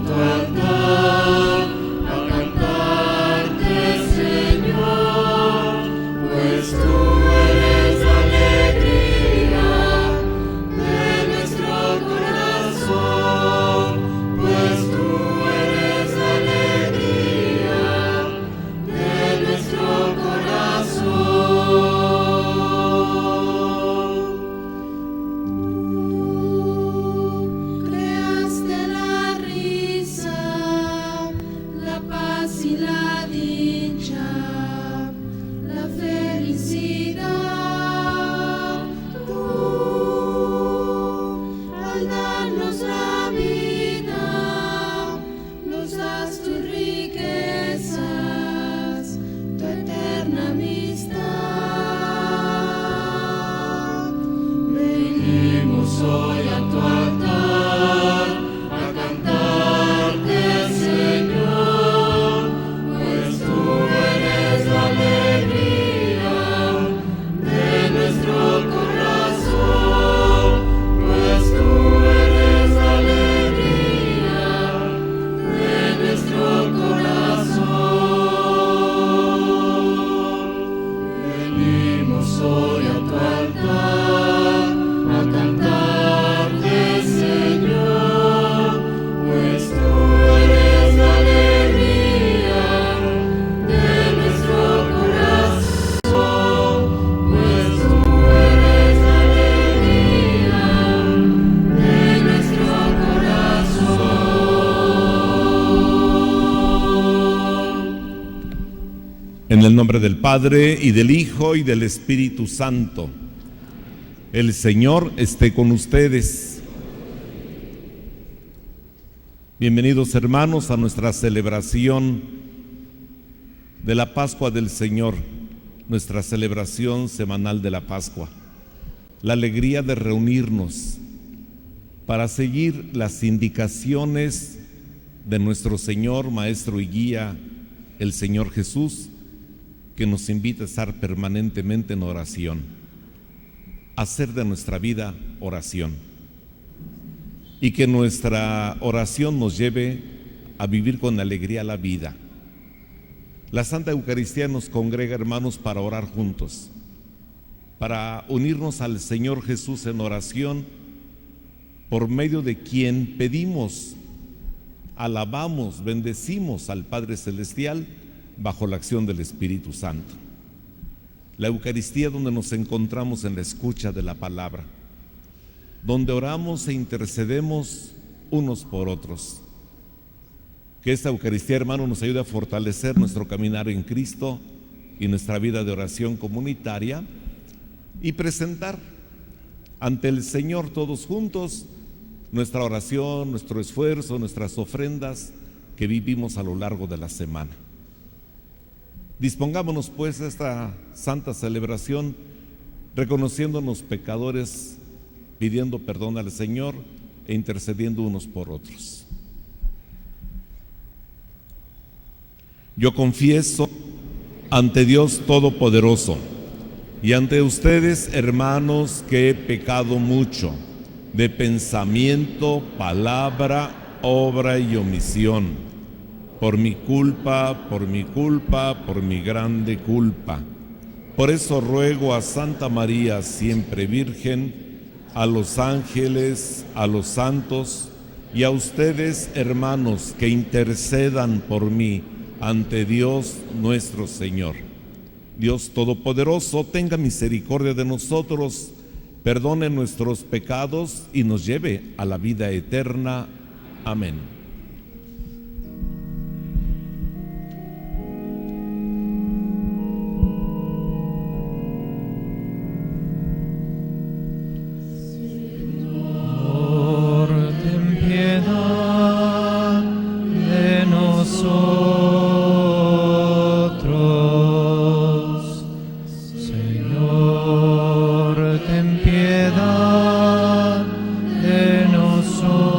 tu altar a cantarte, Señor, pues tú eres la alegría de nuestro corazón, pues tú eres la alegría de nuestro corazón. Creaste la risa, la paz y la dicha, la felicidad. Tú, al darnos la vida, nos das tus riquezas, tu eterna amistad. Venimos hoy a tu altar a cantarte, Señor, pues tú eres la alegría de nuestro corazón, pues tú eres la alegría de nuestro corazón. Venimos hoy a tu altar a cantarte, Señor, pues tú eres la alegría de nuestro corazón, pues tú eres la alegría de nuestro corazón. En el nombre del Padre, y del Hijo, y del Espíritu Santo. El Señor esté con ustedes. Bienvenidos, hermanos, a nuestra celebración de la Pascua del Señor, nuestra celebración semanal de la Pascua. La alegría de reunirnos para seguir las indicaciones de nuestro Señor, Maestro y Guía, el Señor Jesús, que nos invita a estar permanentemente en oración, hacer de nuestra vida oración, y que nuestra oración nos lleve a vivir con alegría la vida. La Santa Eucaristía nos congrega, hermanos, para orar juntos, para unirnos al Señor Jesús en oración, por medio de quien pedimos, alabamos, bendecimos al Padre Celestial bajo la acción del Espíritu Santo. La Eucaristía, donde nos encontramos en la escucha de la palabra, donde oramos e intercedemos unos por otros. Que esta Eucaristía, hermano, nos ayude a fortalecer nuestro caminar en Cristo y nuestra vida de oración comunitaria, y presentar ante el Señor todos juntos nuestra oración, nuestro esfuerzo, nuestras ofrendas que vivimos a lo largo de la semana. Dispongámonos pues a esta santa celebración, reconociéndonos pecadores, pidiendo perdón al Señor e intercediendo unos por otros. Yo confieso ante Dios Todopoderoso y ante ustedes, hermanos, que he pecado mucho de pensamiento, palabra, obra y omisión, por mi culpa, por mi grande culpa. Por eso ruego a Santa María, siempre Virgen, a los ángeles, a los santos y a ustedes, hermanos, que intercedan por mí ante Dios nuestro Señor. Dios Todopoderoso, tenga misericordia de nosotros, perdone nuestros pecados y nos lleve a la vida eterna. Amén. Ten piedad de nosotros.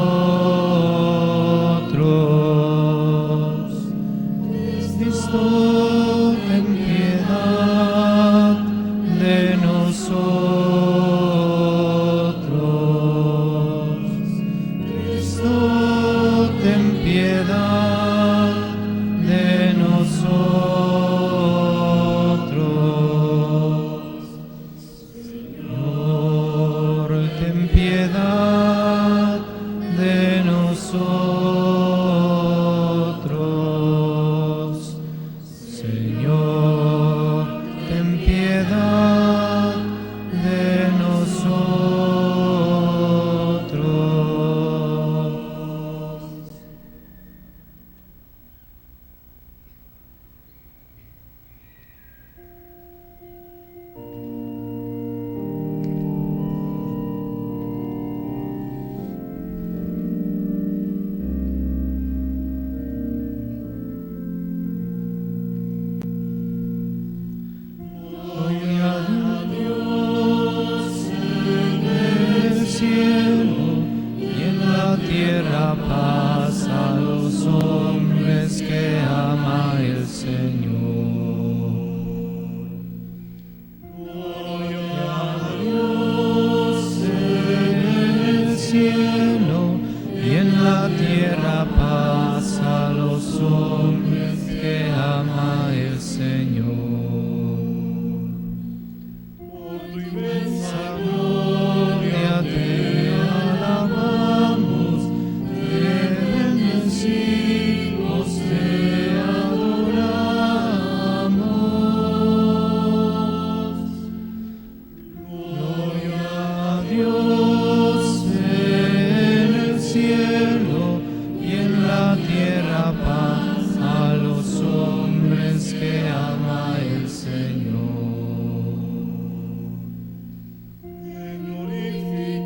tierra paz a los hombres que ama el Señor. Gloria a Dios en el cielo y en la tierra paz a los hombres que ama el Señor. Por tu inmensa gloria te alabamos, te bendecimos, te adoramos. Gloria a Dios en el cielo y en la tierra paz a los hombres que ama el Señor. Te glorificamos,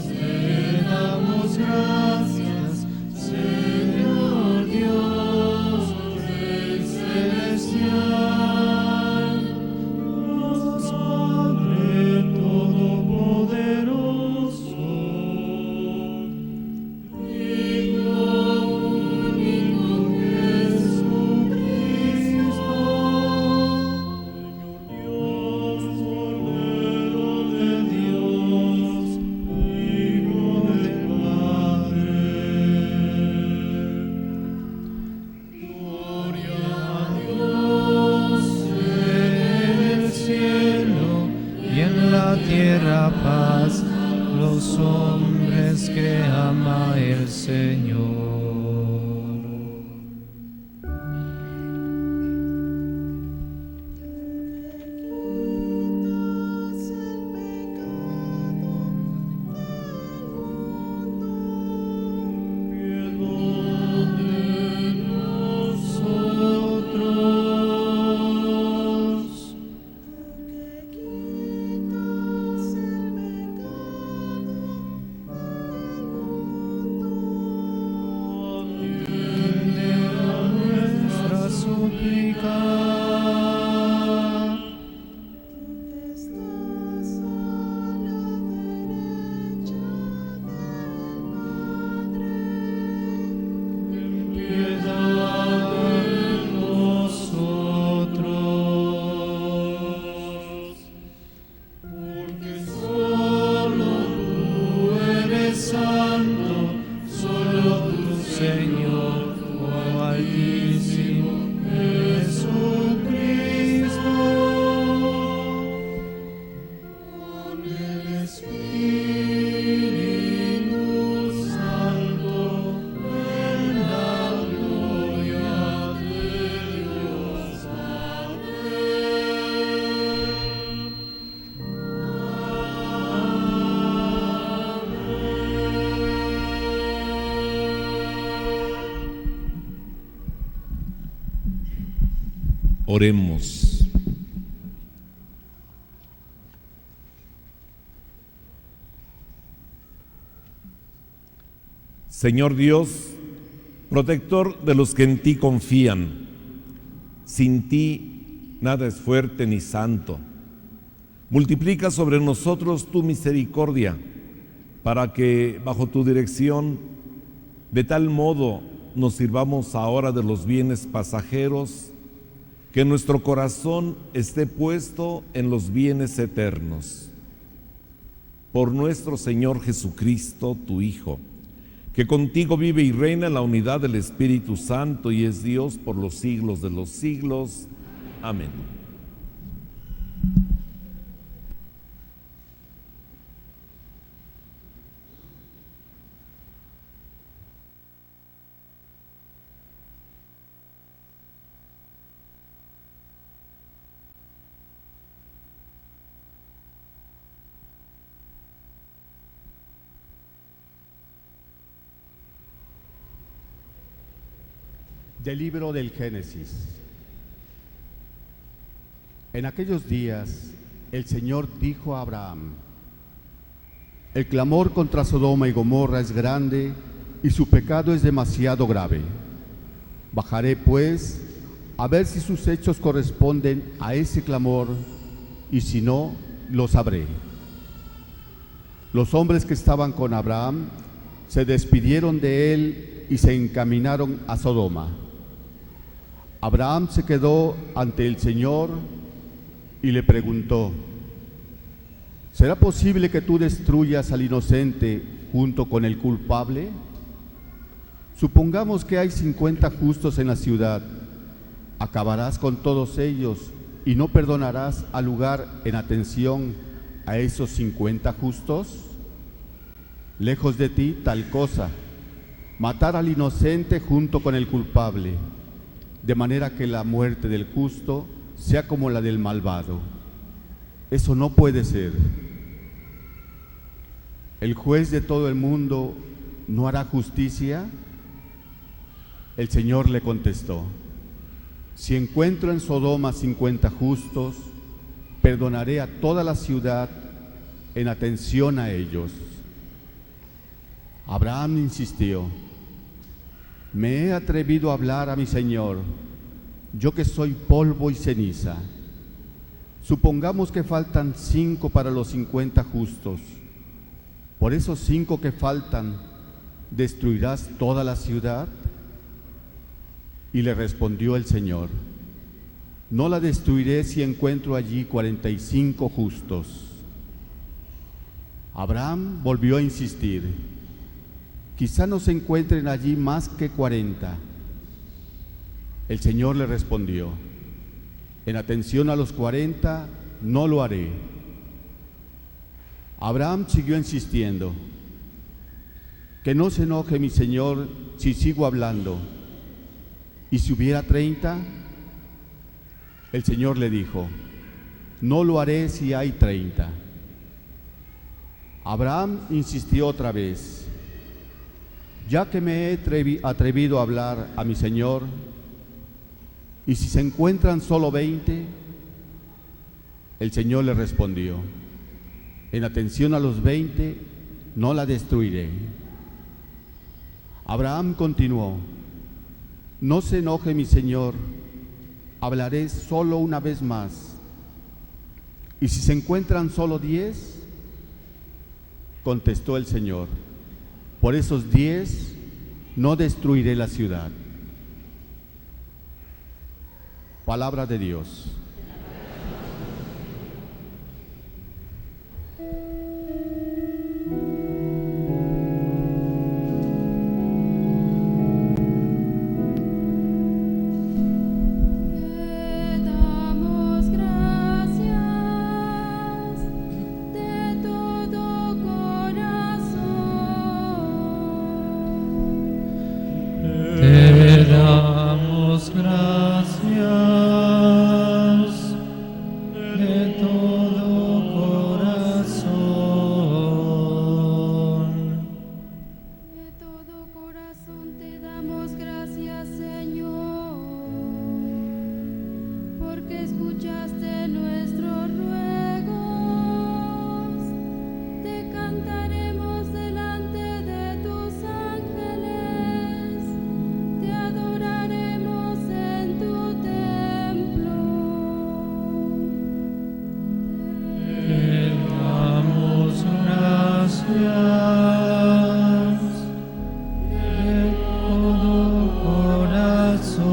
te damos gracias, Señor Dios, Rey celestial, Dios Padre todopoderoso, Hijo único Jesucristo, Señor Dios, Cordero de Dios, Hijo del Padre. Gloria a Dios en el cielo y en la tierra paz los hombres que ama el Señor. Piedad de nosotros. Atiende a nuestra súplica. Ten piedad de nosotros, porque solo tú eres santo, solo tú, Señor, oh Altísimo Jesucristo, con el Espíritu Santo, en la gloria de Dios Padre. Oremos. Señor Dios, protector de los que en ti confían, sin ti nada es fuerte ni santo. Multiplica sobre nosotros tu misericordia, para que bajo tu dirección, de tal modo nos sirvamos ahora de los bienes pasajeros, que nuestro corazón esté puesto en los bienes eternos. Por nuestro Señor Jesucristo, tu Hijo, que contigo vive y reina en la unidad del Espíritu Santo y es Dios por los siglos de los siglos. Amén. Del libro del Génesis. En aquellos días, el Señor dijo a Abraham: el clamor contra Sodoma y Gomorra es grande y su pecado es demasiado grave. Bajaré, pues, a ver si sus hechos corresponden a ese clamor, y si no, lo sabré. Los hombres que estaban con Abraham se despidieron de él y se encaminaron a Sodoma. Abraham se quedó ante el Señor y le preguntó: ¿será posible que tú destruyas al inocente junto con el culpable? Supongamos que hay 50 justos en la ciudad. ¿Acabarás con todos ellos y no perdonarás al lugar en atención a esos 50 justos? Lejos de ti tal cosa, matar al inocente junto con el culpable, de manera que la muerte del justo sea como la del malvado. Eso no puede ser. ¿El juez de todo el mundo no hará justicia? El Señor le contestó: si encuentro en Sodoma 50 justos, perdonaré a toda la ciudad en atención a ellos. Abraham insistió: me he atrevido a hablar a mi Señor, yo que soy polvo y ceniza. Supongamos que faltan 5 para los 50 justos. Por esos 5 que faltan, ¿destruirás toda la ciudad? Y le respondió el Señor: no la destruiré si encuentro allí 45 justos. Abraham volvió a insistir: quizá no se encuentren allí más que 40. El Señor le respondió: en atención a los 40 no lo haré. Abraham siguió insistiendo: que no se enoje mi Señor si sigo hablando. ¿Y si hubiera 30? El Señor le dijo: no lo haré si hay 30. Abraham insistió otra vez: ya que me he atrevido a hablar a mi Señor, ¿y si se encuentran solo 20? El Señor le respondió: en atención a los 20 no la destruiré. Abraham continuó: no se enoje mi Señor, hablaré solo una vez más. ¿Y si se encuentran solo 10? Contestó el Señor: por esos 10 no destruiré la ciudad. Palabra de Dios. Te damos gracias de todo corazón. Te damos gracias de todo corazón. De todo corazón te damos gracias, Señor, porque escuchaste nuestros ruegos. Te cantaremos delante de tus ángeles, te adoraremos en tu templo. Te damos gracias de todo corazón.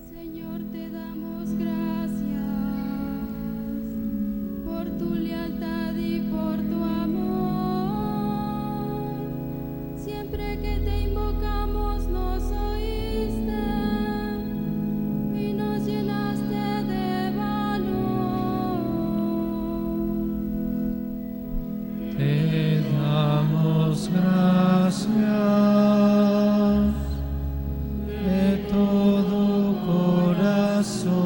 Señor, te damos gracias por tu lealtad y por tu amor. Siempre que te invocamos nos oíste y nos llenaste de valor. Te damos gracias de todo corazón.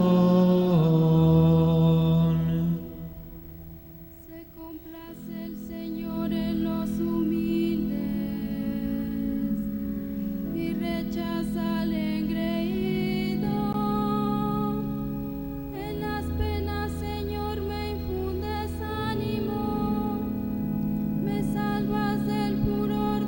Se complace el Señor en los humildes y rechaza al engreído. En las penas, Señor, me infundes ánimo, me salvas del furor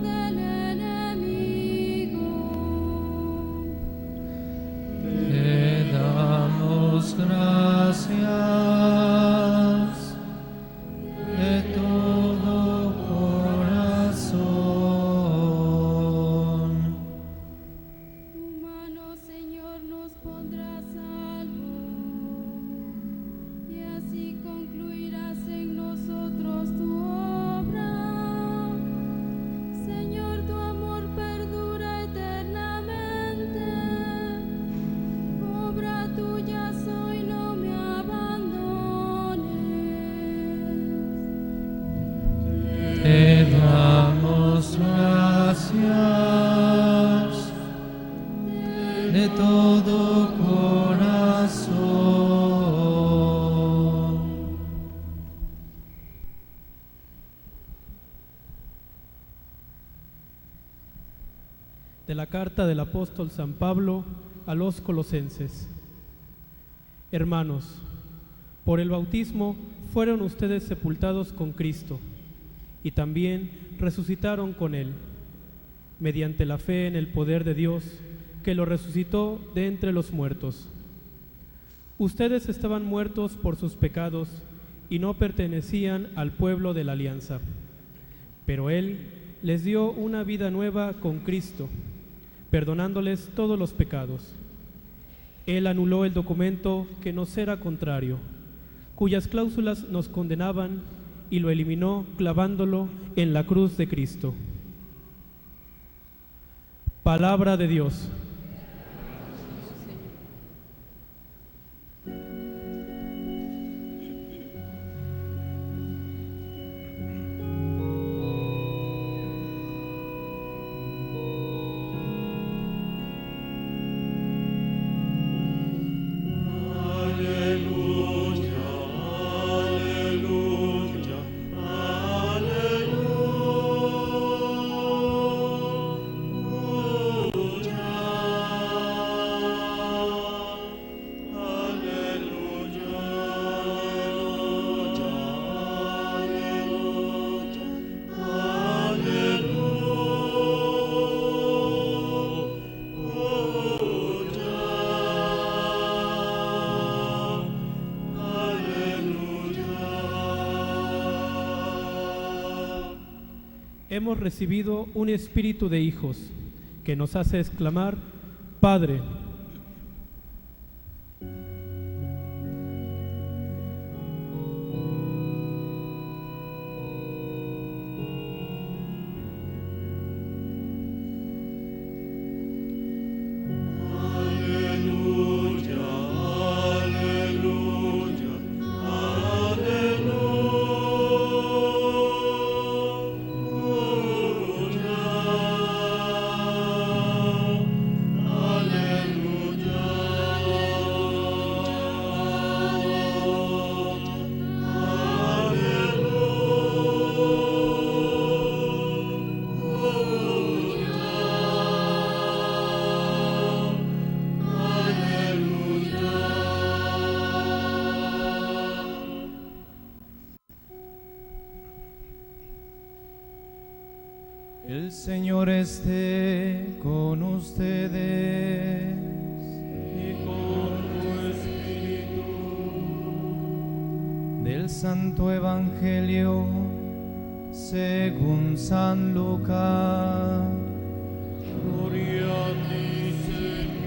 De la carta del apóstol San Pablo a los Colosenses. Hermanos, por el bautismo fueron ustedes sepultados con Cristo y también resucitaron con Él, mediante la fe en el poder de Dios que lo resucitó de entre los muertos. Ustedes estaban muertos por sus pecados y no pertenecían al pueblo de la alianza, pero Él les dio una vida nueva con Cristo, perdonándoles todos los pecados. Él anuló el documento que nos era contrario, cuyas cláusulas nos condenaban, y lo eliminó clavándolo en la cruz de Cristo. Palabra de Dios. Hemos recibido un espíritu de hijos que nos hace exclamar, Padre. El Señor esté con ustedes y con tu espíritu. Del Santo Evangelio según San Lucas. Gloria a ti, Señor.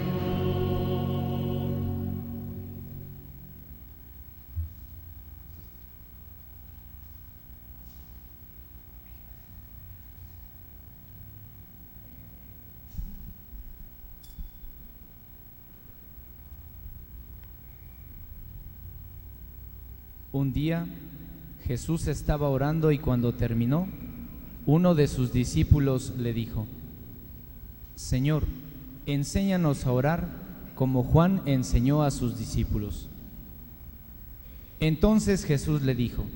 Un día Jesús estaba orando y cuando terminó, uno de sus discípulos le dijo: Señor, enséñanos a orar como Juan enseñó a sus discípulos. Entonces Jesús le dijo: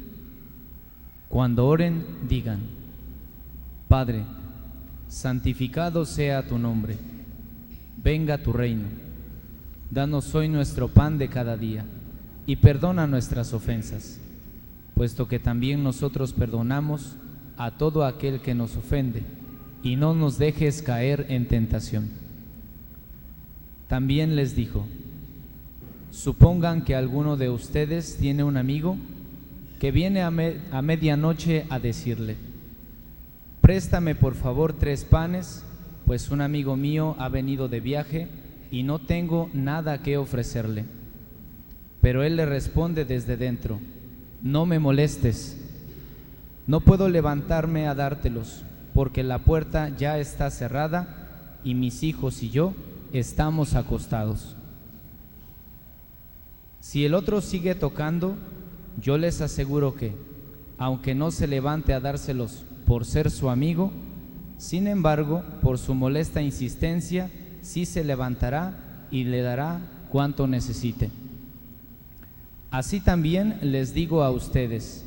Cuando oren, digan: Padre, santificado sea tu nombre, venga tu reino, danos hoy nuestro pan de cada día, y perdona nuestras ofensas, puesto que también nosotros perdonamos a todo aquel que nos ofende, y no nos dejes caer en tentación. También les dijo: Supongan que alguno de ustedes tiene un amigo que viene a medianoche a decirle: Préstame por favor 3 panes, pues un amigo mío ha venido de viaje y no tengo nada que ofrecerle. Pero él le responde desde dentro: No me molestes, no puedo levantarme a dártelos, porque la puerta ya está cerrada y mis hijos y yo estamos acostados. Si el otro sigue tocando, yo les aseguro que, aunque no se levante a dárselos por ser su amigo, sin embargo, por su molesta insistencia, sí se levantará y le dará cuanto necesite. Así también les digo a ustedes: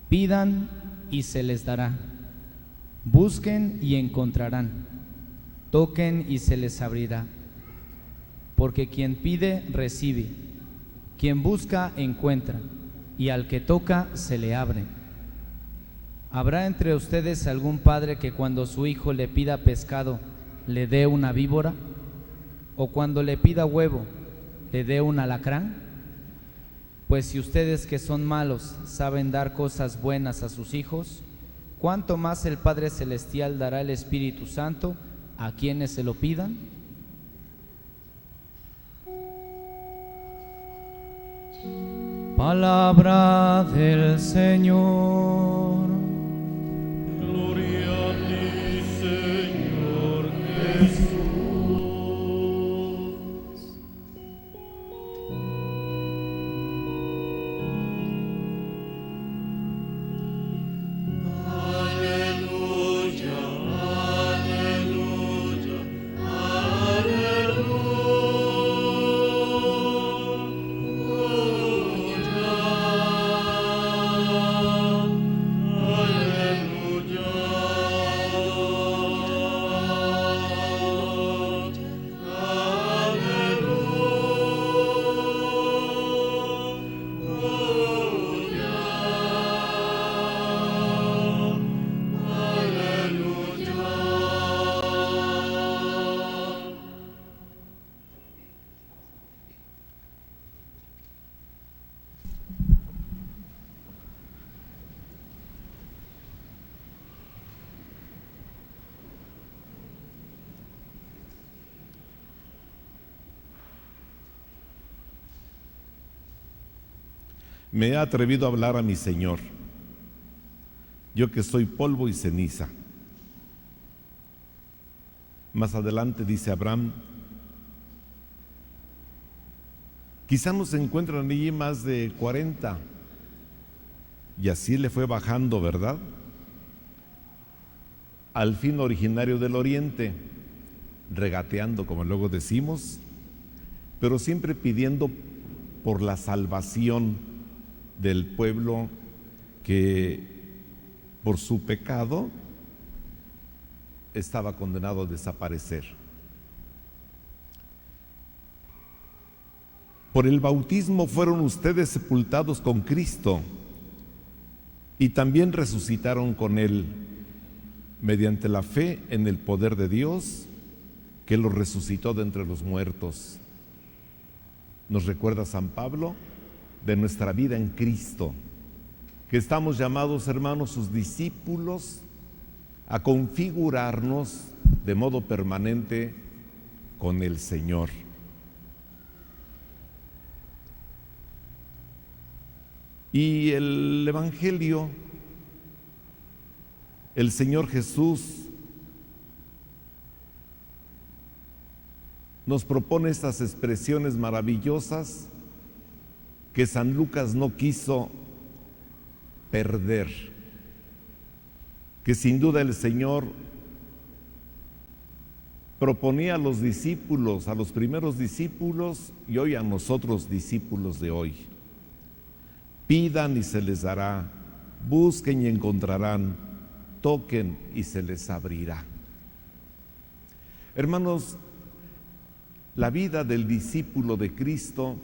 pidan y se les dará, busquen y encontrarán, toquen y se les abrirá. Porque quien pide, recibe, quien busca, encuentra, y al que toca, se le abre. ¿Habrá entre ustedes algún padre que cuando su hijo le pida pescado, le dé una víbora? ¿O cuando le pida huevo, le dé un alacrán? Pues si ustedes que son malos saben dar cosas buenas a sus hijos, ¿cuánto más el Padre Celestial dará el Espíritu Santo a quienes se lo pidan? Palabra del Señor. Gloria a ti, Señor Jesús. Aleluya, aleluya, Me he atrevido a hablar a mi Señor, yo que soy polvo y ceniza. Más adelante dice Abraham, quizá nos encuentran allí más de 40, y así le fue bajando, ¿verdad? Al fin originario del oriente, regateando, como luego decimos, pero siempre pidiendo por la salvación del pueblo que por su pecado estaba condenado a desaparecer. Por el bautismo fueron ustedes sepultados con Cristo y también resucitaron con Él mediante la fe en el poder de Dios que los resucitó de entre los muertos. Nos recuerda San Pablo de nuestra vida en Cristo, que estamos llamados, hermanos, sus discípulos, a configurarnos de modo permanente con el Señor. Y el Evangelio, el Señor Jesús nos propone estas expresiones maravillosas que San Lucas no quiso perder, que sin duda el Señor proponía a los discípulos, a los primeros discípulos y hoy a nosotros discípulos de hoy. Pidan y se les dará, busquen y encontrarán, toquen y se les abrirá. Hermanos, la vida del discípulo de Cristo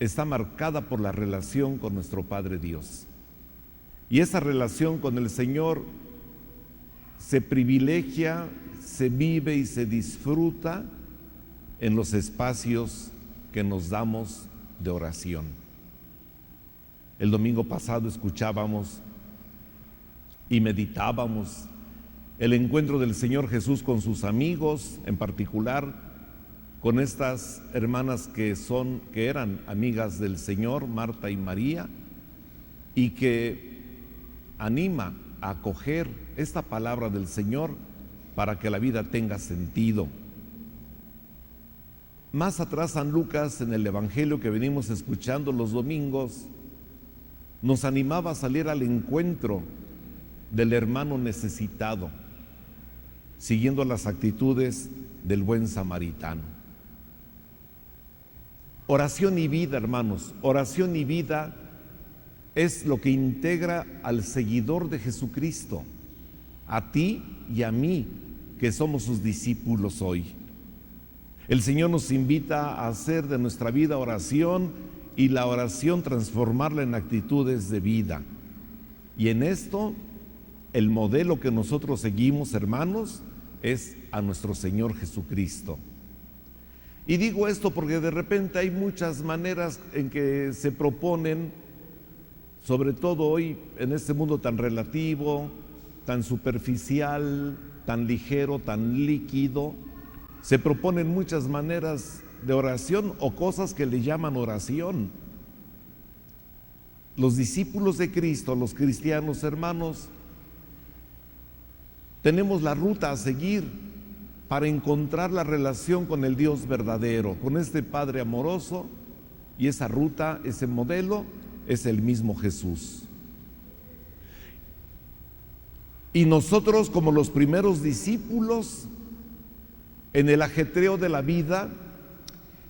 está marcada por la relación con nuestro Padre Dios. Y esa relación con el Señor se privilegia, se vive y se disfruta en los espacios que nos damos de oración. El domingo pasado escuchábamos y meditábamos el encuentro del Señor Jesús con sus amigos, en particular con estas hermanas que eran amigas del Señor, Marta y María, y que anima a acoger esta palabra del Señor para que la vida tenga sentido. Más atrás, San Lucas, en el Evangelio que venimos escuchando los domingos, nos animaba a salir al encuentro del hermano necesitado, siguiendo las actitudes del buen samaritano. Oración y vida, hermanos, oración y vida es lo que integra al seguidor de Jesucristo, a ti y a mí, que somos sus discípulos hoy. El Señor nos invita a hacer de nuestra vida oración y la oración transformarla en actitudes de vida. Y en esto, el modelo que nosotros seguimos, hermanos, es a nuestro Señor Jesucristo. Y digo esto porque de repente hay muchas maneras en que se proponen, sobre todo hoy en este mundo tan relativo, tan superficial, tan ligero, tan líquido, se proponen muchas maneras de oración o cosas que le llaman oración. Los discípulos de Cristo, los cristianos, hermanos, tenemos la ruta a seguir para encontrar la relación con el Dios verdadero, con este Padre amoroso, y esa ruta, ese modelo, es el mismo Jesús. Y nosotros, como los primeros discípulos, en el ajetreo de la vida,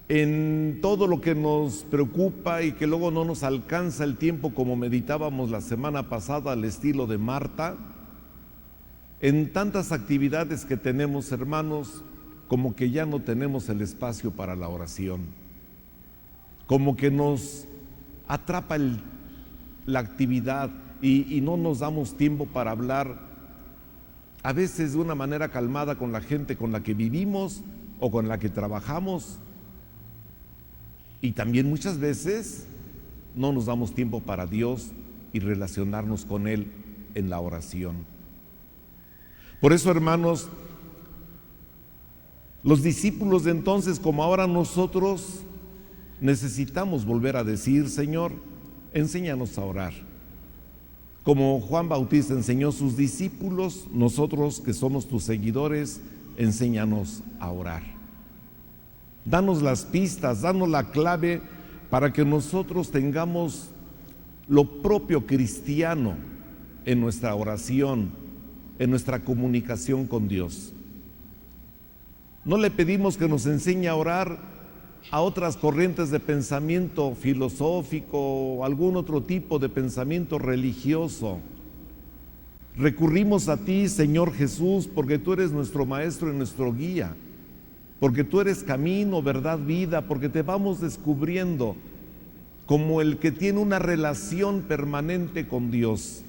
en todo lo que nos preocupa y que luego no nos alcanza el tiempo, como meditábamos la semana pasada al estilo de Marta, en tantas actividades que tenemos, hermanos, como que ya no tenemos el espacio para la oración, como que nos atrapa la actividad y no nos damos tiempo para hablar, a veces de una manera calmada, con la gente con la que vivimos o con la que trabajamos. Y también muchas veces no nos damos tiempo para Dios y relacionarnos con Él en la oración. Por eso, hermanos, los discípulos de entonces, como ahora nosotros, necesitamos volver a decir: Señor, enséñanos a orar. Como Juan Bautista enseñó a sus discípulos, nosotros que somos tus seguidores, enséñanos a orar. Danos las pistas, danos la clave para que nosotros tengamos lo propio cristiano en nuestra oración, en nuestra comunicación con Dios. No le pedimos que nos enseñe a orar a otras corrientes de pensamiento filosófico o algún otro tipo de pensamiento religioso. Recurrimos a ti, Señor Jesús, porque tú eres nuestro maestro y nuestro guía, porque tú eres camino, verdad, vida, porque te vamos descubriendo como el que tiene una relación permanente con Dios.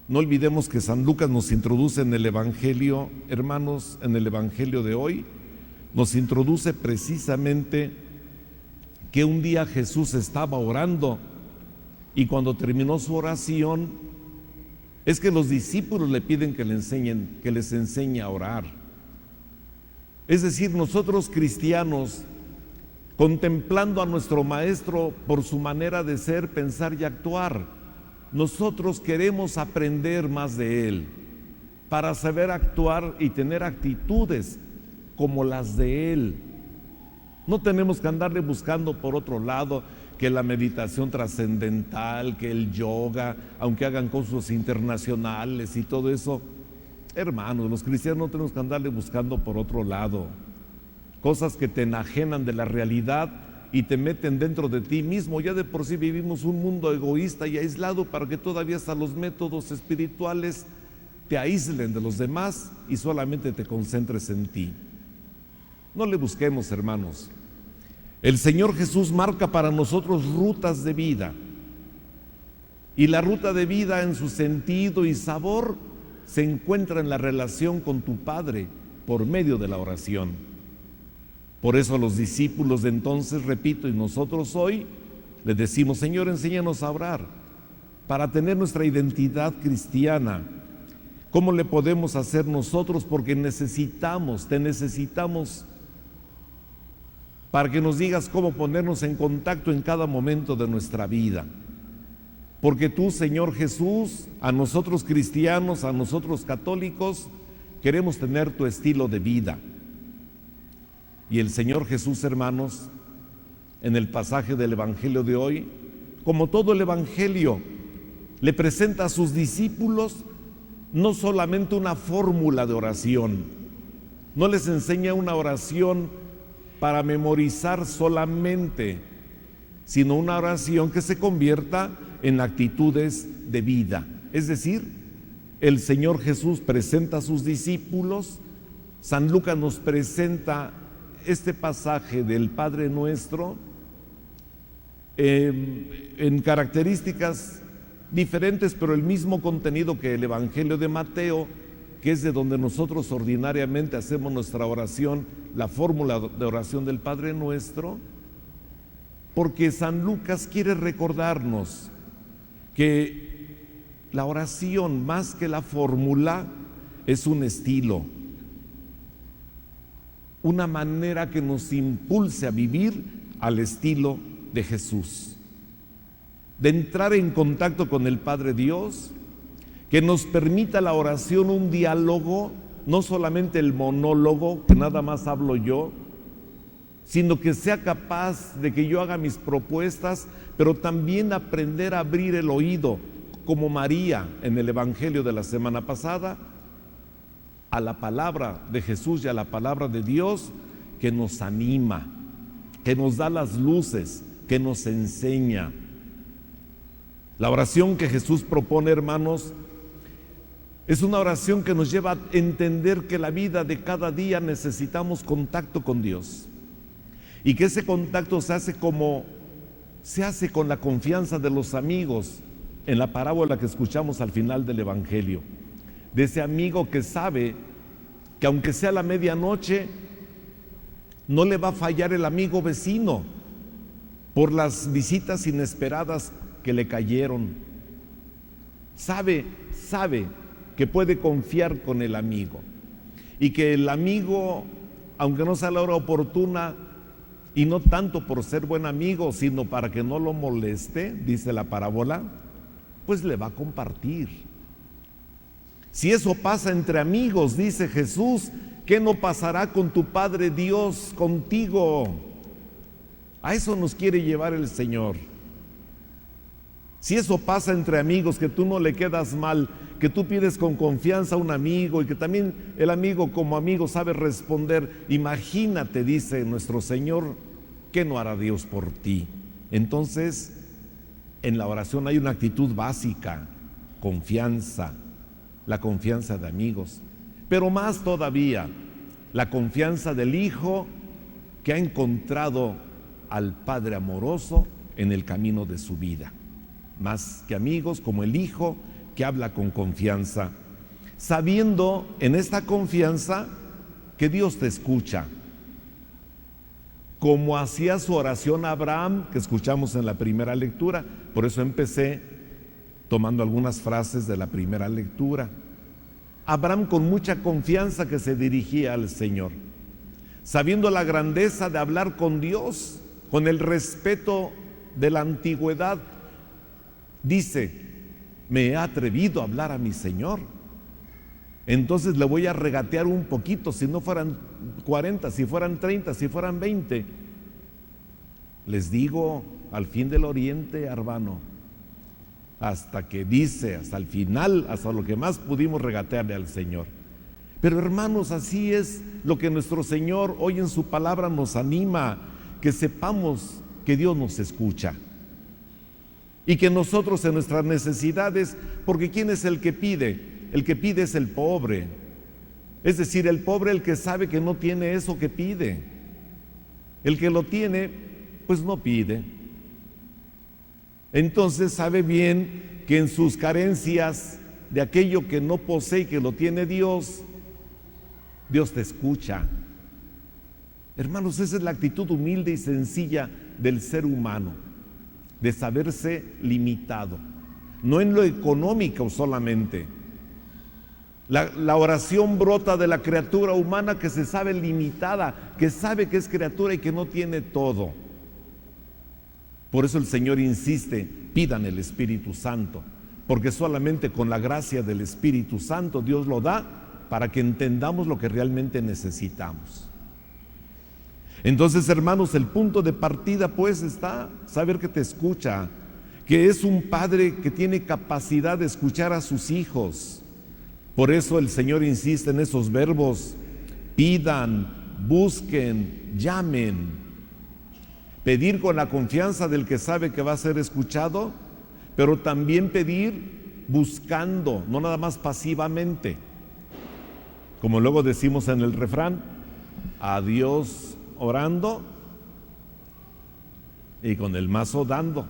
No olvidemos que San Lucas nos introduce en el Evangelio, hermanos, en el Evangelio de hoy, nos introduce precisamente que un día Jesús estaba orando y cuando terminó su oración, es que los discípulos le piden que les enseñe a orar. Es decir, nosotros cristianos, contemplando a nuestro Maestro por su manera de ser, pensar y actuar, nosotros queremos aprender más de Él para saber actuar y tener actitudes como las de Él. No tenemos que andarle buscando por otro lado que la meditación trascendental, que el yoga, aunque hagan cursos internacionales y todo eso. Hermanos, los cristianos no tenemos que andarle buscando por otro lado cosas que te enajenan de la realidad y te meten dentro de ti mismo. Ya de por sí vivimos un mundo egoísta y aislado para que todavía hasta los métodos espirituales te aíslen de los demás y solamente te concentres en ti. No le busquemos, hermanos. El Señor Jesús marca para nosotros rutas de vida, y la ruta de vida en su sentido y sabor se encuentra en la relación con tu Padre por medio de la oración. Por eso a los discípulos de entonces, repito, y nosotros hoy les decimos: Señor, enséñanos a orar para tener nuestra identidad cristiana. ¿Cómo le podemos hacer nosotros? Porque te necesitamos para que nos digas cómo ponernos en contacto en cada momento de nuestra vida. Porque tú, Señor Jesús, a nosotros cristianos, a nosotros católicos, queremos tener tu estilo de vida. Y el Señor Jesús, hermanos, en el pasaje del Evangelio de hoy, como todo el Evangelio, le presenta a sus discípulos no solamente una fórmula de oración, no les enseña una oración para memorizar solamente, sino una oración que se convierta en actitudes de vida, es decir, el Señor Jesús presenta a sus discípulos, San Lucas nos presenta este pasaje del Padre Nuestro en características diferentes, pero el mismo contenido que el Evangelio de Mateo, que es de donde nosotros ordinariamente hacemos nuestra oración, la fórmula de oración del Padre Nuestro, porque San Lucas quiere recordarnos que la oración, más que la fórmula, es un estilo, una manera que nos impulse a vivir al estilo de Jesús, de entrar en contacto con el Padre Dios, que nos permita la oración un diálogo, no solamente el monólogo, que nada más hablo yo, sino que sea capaz de que yo haga mis propuestas, pero también aprender a abrir el oído, como María en el Evangelio de la semana pasada, a la palabra de Jesús y a la palabra de Dios, que nos anima, que nos da las luces, que nos enseña. La oración que Jesús propone, hermanos, es una oración que nos lleva a entender que la vida de cada día necesitamos contacto con Dios, y que ese contacto se hace como se hace con la confianza de los amigos en la parábola que escuchamos al final del Evangelio, de ese amigo que sabe que aunque sea la medianoche, no le va a fallar el amigo vecino por las visitas inesperadas que le cayeron. Sabe que puede confiar con el amigo, y que el amigo, aunque no sea la hora oportuna, y no tanto por ser buen amigo, sino para que no lo moleste, dice la parábola, pues le va a compartir. Si eso pasa entre amigos, dice Jesús, ¿qué no pasará con tu Padre Dios contigo? A eso nos quiere llevar el Señor. Si eso pasa entre amigos, que tú no le quedas mal, que tú pides con confianza a un amigo y que también el amigo como amigo sabe responder, imagínate, dice nuestro Señor, ¿qué no hará Dios por ti? Entonces, en la oración hay una actitud básica, confianza, la confianza de amigos, pero más todavía, la confianza del Hijo que ha encontrado al Padre amoroso en el camino de su vida. Más que amigos, como el Hijo que habla con confianza, sabiendo en esta confianza que Dios te escucha, como hacía su oración Abraham, que escuchamos en la primera lectura. Por eso empecé tomando algunas frases de la primera lectura. Abraham, con mucha confianza, que se dirigía al Señor, sabiendo la grandeza de hablar con Dios, con el respeto de la antigüedad, dice: me he atrevido a hablar a mi Señor, entonces le voy a regatear un poquito, si no fueran 40, si fueran 30, si fueran 20. Les digo, al fin del oriente, hermano, hasta que dice, hasta el final, hasta lo que más pudimos regatearle al Señor. Pero hermanos, así es lo que nuestro Señor hoy en su palabra nos anima, que sepamos que Dios nos escucha, y que nosotros en nuestras necesidades, porque ¿quién es el que pide? El que pide es el pobre, es decir, el pobre, el que sabe que no tiene eso que pide. El que lo tiene, pues no pide. Entonces sabe bien que en sus carencias de aquello que no posee y que lo tiene Dios, Dios te escucha. Hermanos, esa es la actitud humilde y sencilla del ser humano, de saberse limitado, no en lo económico solamente. La oración brota de la criatura humana que se sabe limitada, que sabe que es criatura y que no tiene todo. Por eso el Señor insiste: pidan el Espíritu Santo, porque solamente con la gracia del Espíritu Santo Dios lo da para que entendamos lo que realmente necesitamos. Entonces, hermanos, el punto de partida pues está saber que te escucha, que es un padre que tiene capacidad de escuchar a sus hijos. Por eso el Señor insiste en esos verbos: pidan, busquen, llamen. Pedir con la confianza del que sabe que va a ser escuchado, pero también pedir buscando, no nada más pasivamente. Como luego decimos en el refrán, a Dios orando y con el mazo dando.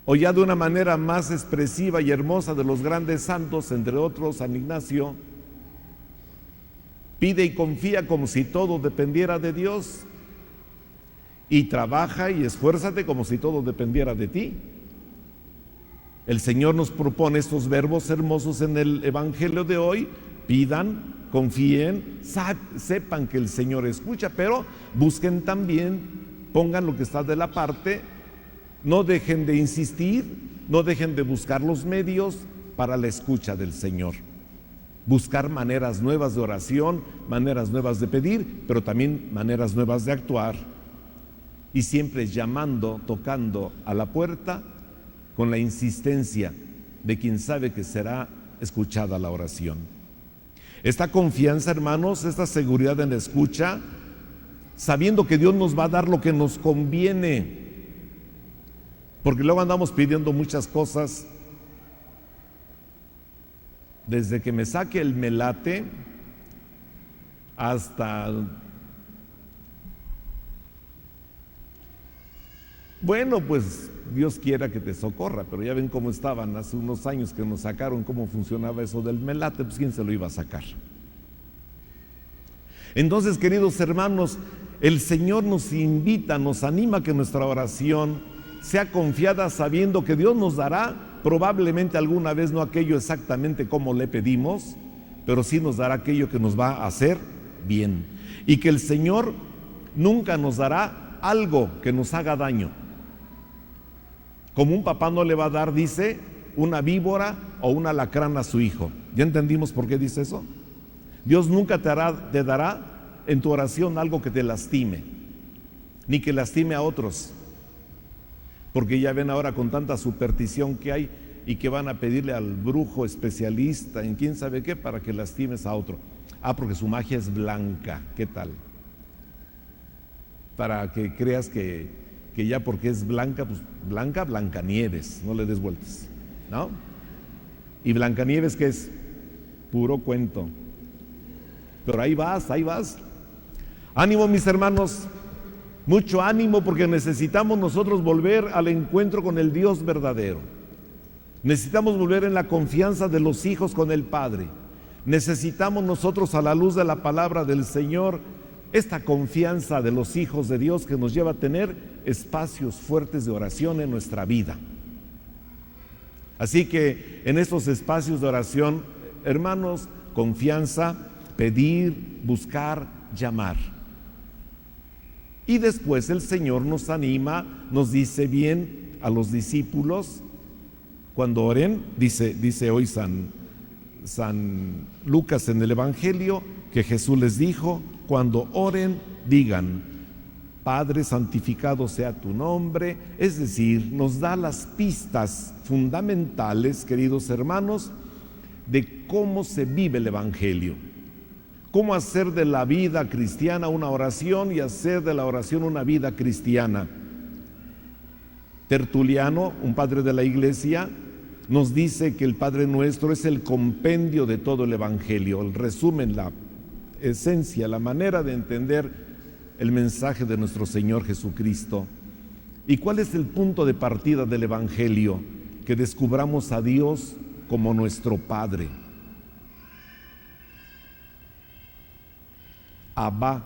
O ya de una manera más expresiva y hermosa de los grandes santos, entre otros San Ignacio, pide y confía como si todo dependiera de Dios, y trabaja y esfuérzate como si todo dependiera de ti. El Señor nos propone estos verbos hermosos en el Evangelio de hoy: pidan, confíen, sepan que el Señor escucha, pero busquen también, pongan lo que está de la parte, no dejen de insistir, no dejen de buscar los medios para la escucha del Señor. Buscar maneras nuevas de oración, maneras nuevas de pedir, pero también maneras nuevas de actuar. Y siempre llamando, tocando a la puerta con la insistencia de quien sabe que será escuchada la oración. Esta confianza, hermanos, esta seguridad en la escucha, sabiendo que Dios nos va a dar lo que nos conviene, porque luego andamos pidiendo muchas cosas. Desde que me saque el melate hasta, bueno, pues Dios quiera que te socorra, pero ya ven cómo estaban hace unos años que nos sacaron cómo funcionaba eso del melate, pues quién se lo iba a sacar. Entonces, queridos hermanos, el Señor nos invita, nos anima a que nuestra oración sea confiada, sabiendo que Dios nos dará probablemente alguna vez no aquello exactamente como le pedimos, pero sí nos dará aquello que nos va a hacer bien, y que el Señor nunca nos dará algo que nos haga daño. Como un papá no le va a dar, dice, una víbora o un alacrán a su hijo. ¿Ya entendimos por qué dice eso? Dios nunca te dará en tu oración algo que te lastime, ni que lastime a otros. Porque ya ven ahora con tanta superstición que hay y que van a pedirle al brujo especialista en quién sabe qué para que lastimes a otro. Porque su magia es blanca, ¿qué tal? Para que creas que ya porque es blanca, pues Blancanieves, no le des vueltas, ¿no? Y Blancanieves, que es puro cuento. Pero ahí vas. Ánimo, mis hermanos. Mucho ánimo, porque necesitamos nosotros volver al encuentro con el Dios verdadero. Necesitamos volver en la confianza de los hijos con el Padre. Necesitamos nosotros, a la luz de la palabra del Señor, esta confianza de los hijos de Dios que nos lleva a tener espacios fuertes de oración en nuestra vida. Así que en estos espacios de oración, hermanos, confianza, pedir, buscar, llamar. Y después el Señor nos anima, nos dice bien a los discípulos, cuando oren, dice hoy San Lucas en el Evangelio, que Jesús les dijo: cuando oren, digan: Padre, santificado sea tu nombre. Es decir, nos da las pistas fundamentales, queridos hermanos, de cómo se vive el Evangelio. Cómo hacer de la vida cristiana una oración y hacer de la oración una vida cristiana. Tertuliano, un padre de la Iglesia, nos dice que el Padre Nuestro es el compendio de todo el Evangelio, el resumen, la esencia, la manera de entender el mensaje de nuestro Señor Jesucristo. ¿Y cuál es el punto de partida del Evangelio? Que descubramos a Dios como nuestro Padre. Abba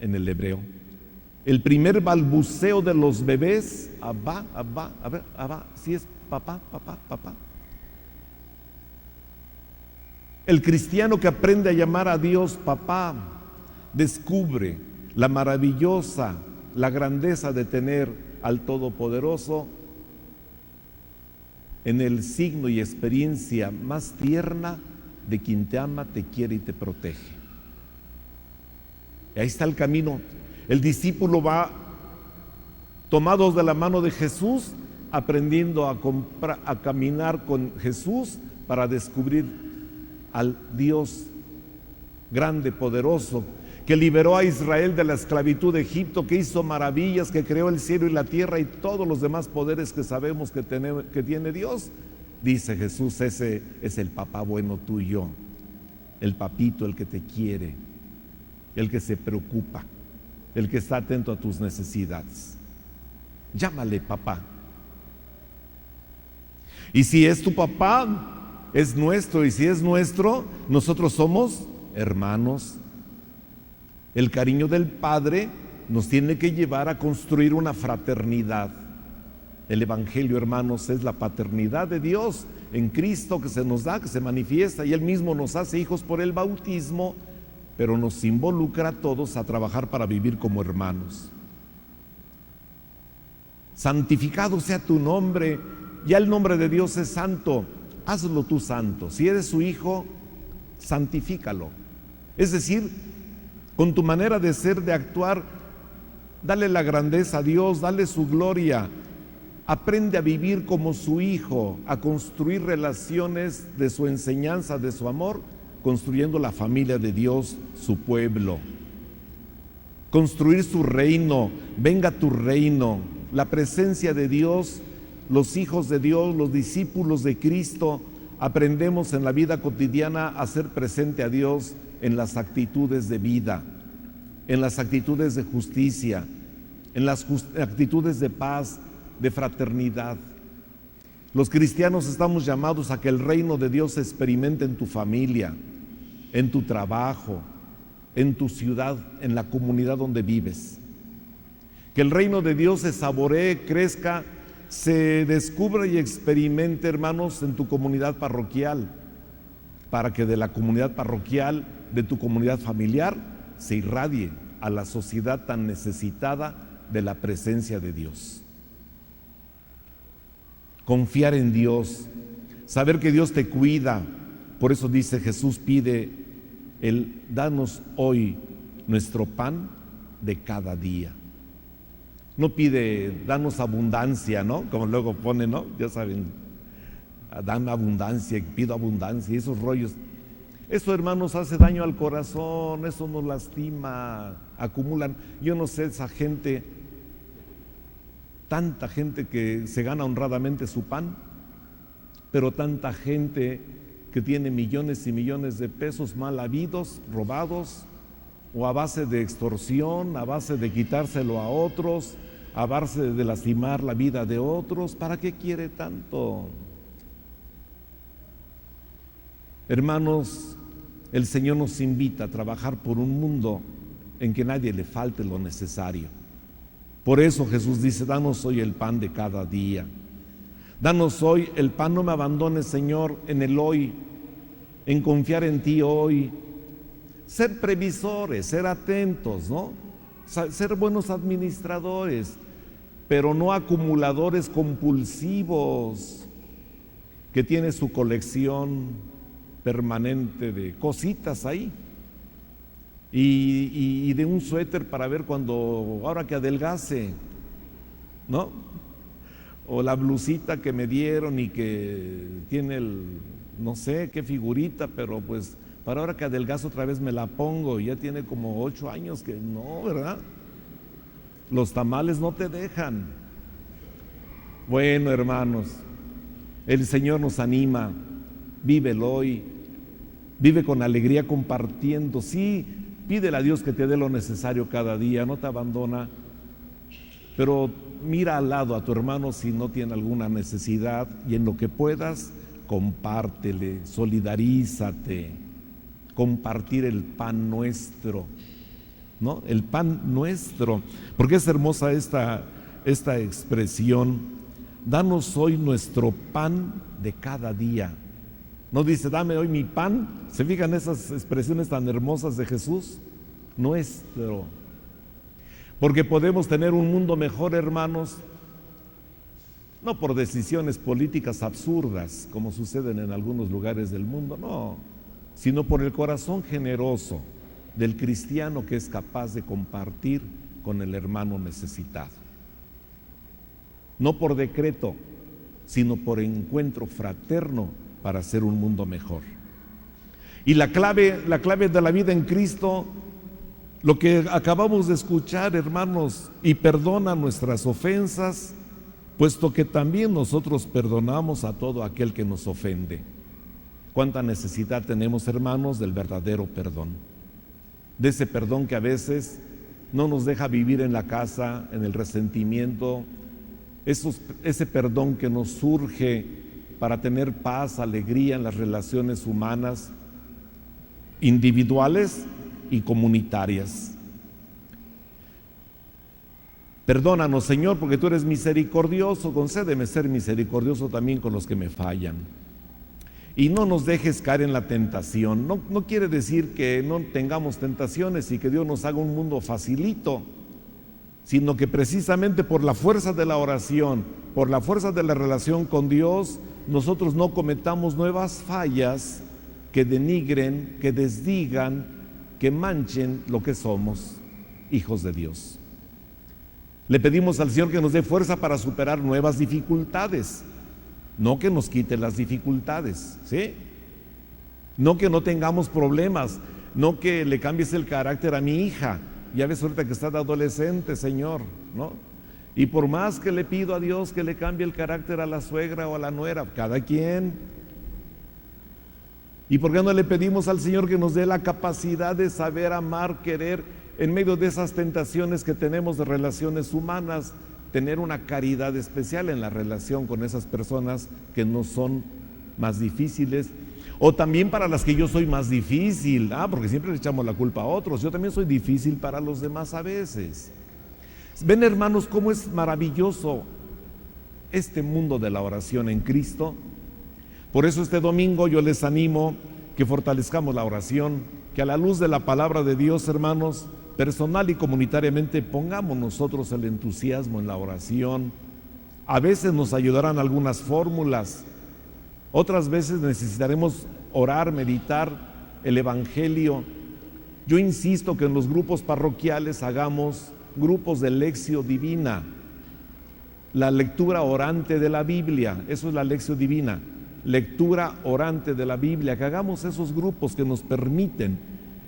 en el hebreo. El primer balbuceo de los bebés, Abba, a ver, Abba, sí es papá. El cristiano que aprende a llamar a Dios papá, descubre la maravillosa, la grandeza de tener al Todopoderoso en el signo y experiencia más tierna de quien te ama, te quiere y te protege. Y ahí está el camino. El discípulo va tomados de la mano de Jesús, aprendiendo a caminar con Jesús para descubrir al Dios grande, poderoso, que liberó a Israel de la esclavitud de Egipto, que hizo maravillas, que creó el cielo y la tierra y todos los demás poderes que sabemos que tiene Dios. Dice Jesús, ese es el papá bueno tuyo, el papito, el que te quiere, el que se preocupa, el que está atento a tus necesidades. Llámale papá. Y si es tu papá, es nuestro, y si es nuestro, nosotros somos hermanos. El cariño del Padre nos tiene que llevar a construir una fraternidad. El Evangelio, hermanos, es la paternidad de Dios en Cristo que se nos da, que se manifiesta, y Él mismo nos hace hijos por el bautismo, pero nos involucra a todos a trabajar para vivir como hermanos. Santificado sea tu nombre. Ya el nombre de Dios es santo, hazlo tú santo. Si eres su hijo, santifícalo. Es decir, con tu manera de ser, de actuar, dale la grandeza a Dios, dale su gloria. Aprende a vivir como su hijo, a construir relaciones de su enseñanza, de su amor, construyendo la familia de Dios, su pueblo. Construir su reino, venga tu reino, la presencia de Dios. Los hijos de Dios, los discípulos de Cristo, aprendemos en la vida cotidiana a hacer presente a Dios en las actitudes de vida, en las actitudes de justicia, en las actitudes de paz, de fraternidad. Los cristianos estamos llamados a que el reino de Dios se experimente en tu familia, en tu trabajo, en tu ciudad, en la comunidad donde vives. Que el reino de Dios se saboree, crezca, se descubra y experimente, hermanos, en tu comunidad parroquial, para que de la comunidad parroquial, de tu comunidad familiar, se irradie a la sociedad tan necesitada de la presencia de Dios. Confiar en Dios, saber que Dios te cuida. Por eso dice Jesús, pide danos hoy nuestro pan de cada día. No pide, danos abundancia, ¿no? Como luego pone, ¿no? Ya saben, dame abundancia, pido abundancia, y esos rollos. Eso, hermanos, hace daño al corazón, eso nos lastima, acumulan. Yo no sé, esa gente, tanta gente que se gana honradamente su pan, pero tanta gente que tiene millones y millones de pesos mal habidos, robados, o a base de extorsión, a base de quitárselo a otros, a base de lastimar la vida de otros. ¿Para qué quiere tanto? Hermanos, el Señor nos invita a trabajar por un mundo en que nadie le falte lo necesario. Por eso Jesús dice, danos hoy el pan de cada día. Danos hoy el pan, no me abandones, Señor, en el hoy, en confiar en ti hoy. Ser previsores, ser atentos, ¿no? Ser buenos administradores, pero no acumuladores compulsivos que tiene su colección permanente de cositas ahí y de un suéter para ver cuando, ahora que adelgace, ¿no? O la blusita que me dieron y que tiene no sé qué figurita, pero pues para ahora que adelgazo otra vez me la pongo, y ya tiene como 8 años que no, ¿verdad? Los tamales no te dejan. Bueno, hermanos, el Señor nos anima, vive el hoy, vive con alegría compartiendo. Sí, pídele a Dios que te dé lo necesario cada día, no te abandona, pero mira al lado a tu hermano si no tiene alguna necesidad, y en lo que puedas, compártele, solidarízate. Compartir el pan nuestro, ¿no? El pan nuestro, porque es hermosa esta expresión. Danos hoy nuestro pan de cada día. No dice, dame hoy mi pan. ¿Se fijan esas expresiones tan hermosas de Jesús? Nuestro. Porque podemos tener un mundo mejor, hermanos, no por decisiones políticas absurdas, como suceden en algunos lugares del mundo, no, sino por el corazón generoso del cristiano que es capaz de compartir con el hermano necesitado. No por decreto, sino por encuentro fraterno para hacer un mundo mejor. Y la clave de la vida en Cristo lo que acabamos de escuchar, hermanos, y perdona nuestras ofensas, puesto que también nosotros perdonamos a todo aquel que nos ofende. Cuánta necesidad tenemos, hermanos, del verdadero perdón, de ese perdón que a veces no nos deja vivir en la casa, en el resentimiento, ese perdón que nos surge para tener paz, alegría en las relaciones humanas, individuales y comunitarias. Perdónanos, Señor, porque tú eres misericordioso, concédeme ser misericordioso también con los que me fallan. Y no nos dejes caer en la tentación. No quiere decir que no tengamos tentaciones y que Dios nos haga un mundo facilito, sino que precisamente por la fuerza de la oración, por la fuerza de la relación con Dios, nosotros no cometamos nuevas fallas que denigren, que desdigan, que manchen lo que somos, hijos de Dios. Le pedimos al Señor que nos dé fuerza para superar nuevas dificultades, no que nos quite las dificultades, ¿sí? No que no tengamos problemas, no que le cambies el carácter a mi hija. Ya ves ahorita que está de adolescente, Señor, ¿no? Y por más que le pido a Dios que le cambie el carácter a la suegra o a la nuera, cada quien. ¿Y por qué no le pedimos al Señor que nos dé la capacidad de saber amar, querer, en medio de esas tentaciones que tenemos de relaciones humanas, tener una caridad especial en la relación con esas personas que nos son más difíciles? O también para las que yo soy más difícil, porque siempre le echamos la culpa a otros. Yo también soy difícil para los demás a veces. Ven, hermanos, cómo es maravilloso este mundo de la oración en Cristo. Por eso este domingo yo les animo que fortalezcamos la oración, que a la luz de la palabra de Dios, hermanos, personal y comunitariamente pongamos nosotros el entusiasmo en la oración. A veces nos ayudarán algunas fórmulas, otras veces necesitaremos orar, meditar el Evangelio. Yo insisto que en los grupos parroquiales hagamos grupos de lección divina, la lectura orante de la Biblia. Eso es la lección divina, lectura orante de la Biblia, que hagamos esos grupos que nos permiten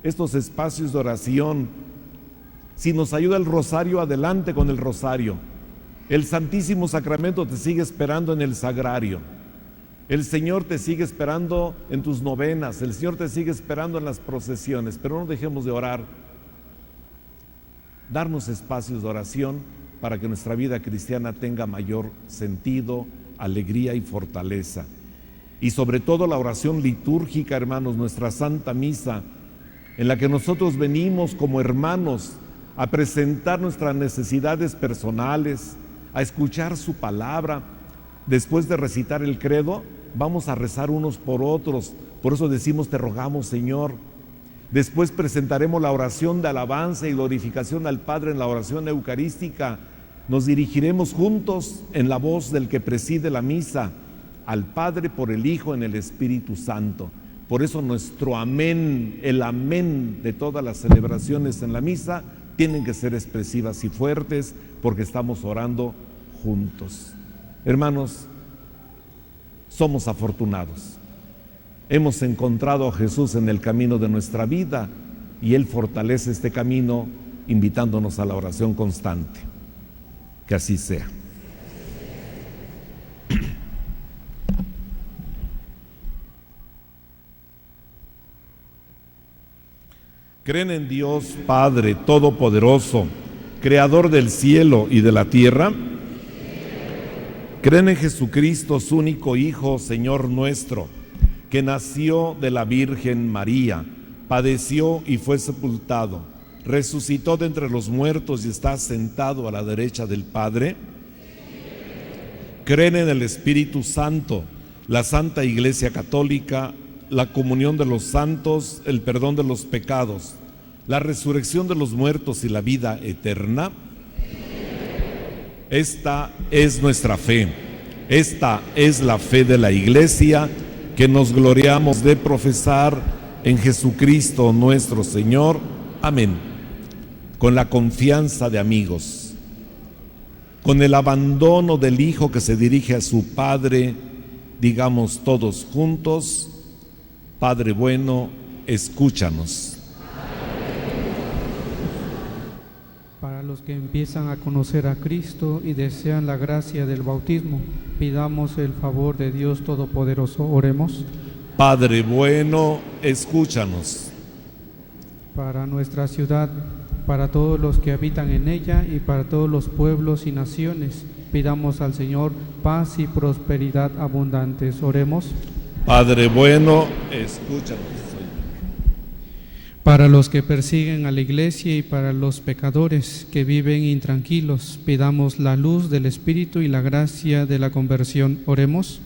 estos espacios de oración. Si nos ayuda el rosario, adelante con el rosario. El Santísimo Sacramento te sigue esperando en el sagrario. El Señor te sigue esperando en tus novenas, el Señor te sigue esperando en las procesiones, pero no dejemos de orar. Darnos espacios de oración para que nuestra vida cristiana tenga mayor sentido, alegría y fortaleza. Y sobre todo la oración litúrgica, hermanos, nuestra Santa Misa, en la que nosotros venimos como hermanos a presentar nuestras necesidades personales, a escuchar su palabra. Después de recitar el credo, vamos a rezar unos por otros. Por eso decimos: te rogamos, Señor. Después presentaremos la oración de alabanza y glorificación al Padre en la oración eucarística. Nos dirigiremos juntos en la voz del que preside la misa, al Padre por el Hijo en el Espíritu Santo. Por eso nuestro amén, el amén de todas las celebraciones en la misa, tienen que ser expresivas y fuertes, porque estamos orando juntos. Hermanos, somos afortunados. Hemos encontrado a Jesús en el camino de nuestra vida y Él fortalece este camino invitándonos a la oración constante. Que así sea. ¿Creen en Dios Padre Todopoderoso, Creador del cielo y de la tierra? ¿Creen en Jesucristo, su único Hijo, Señor nuestro, que nació de la Virgen María, padeció y fue sepultado, resucitó de entre los muertos y está sentado a la derecha del Padre? ¿Creen en el Espíritu Santo, la Santa Iglesia Católica, la comunión de los santos, el perdón de los pecados, la resurrección de los muertos y la vida eterna? Esta es nuestra fe. Esta es la fe de la Iglesia que nos gloriamos de profesar en Jesucristo nuestro Señor. Amén. Con la confianza de amigos, con el abandono del Hijo que se dirige a su Padre, digamos todos juntos: Padre bueno, escúchanos. que empiezan a conocer a Cristo y desean la gracia del bautismo, pidamos el favor de Dios Todopoderoso. Oremos. Padre bueno, escúchanos. Para nuestra ciudad, para todos los que habitan en ella y para todos los pueblos y naciones, pidamos al Señor paz y prosperidad abundantes. Oremos. Padre bueno, escúchanos. Para los que persiguen a la Iglesia y para los pecadores que viven intranquilos, pidamos la luz del Espíritu y la gracia de la conversión. Oremos.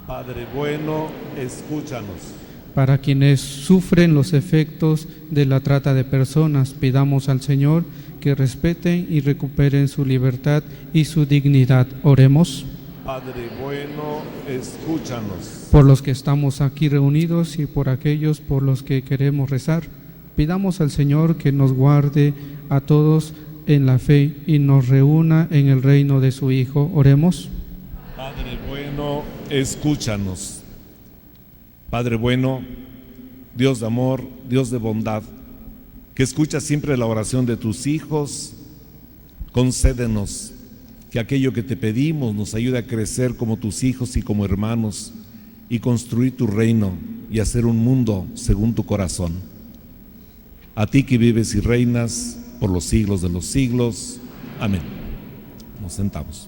Padre bueno, escúchanos. Para quienes sufren los efectos de la trata de personas, pidamos al Señor que respeten y recuperen su libertad y su dignidad. Oremos. Padre bueno, escúchanos. Por los que estamos aquí reunidos y por aquellos por los que queremos rezar, pidamos al Señor que nos guarde a todos en la fe y nos reúna en el reino de su Hijo. Oremos. Padre bueno, escúchanos. Padre bueno, Dios de amor, Dios de bondad, que escucha siempre la oración de tus hijos, concédenos que aquello que te pedimos nos ayude a crecer como tus hijos y como hermanos y construir tu reino y hacer un mundo según tu corazón. A ti que vives y reinas por los siglos de los siglos. Amén. Nos sentamos.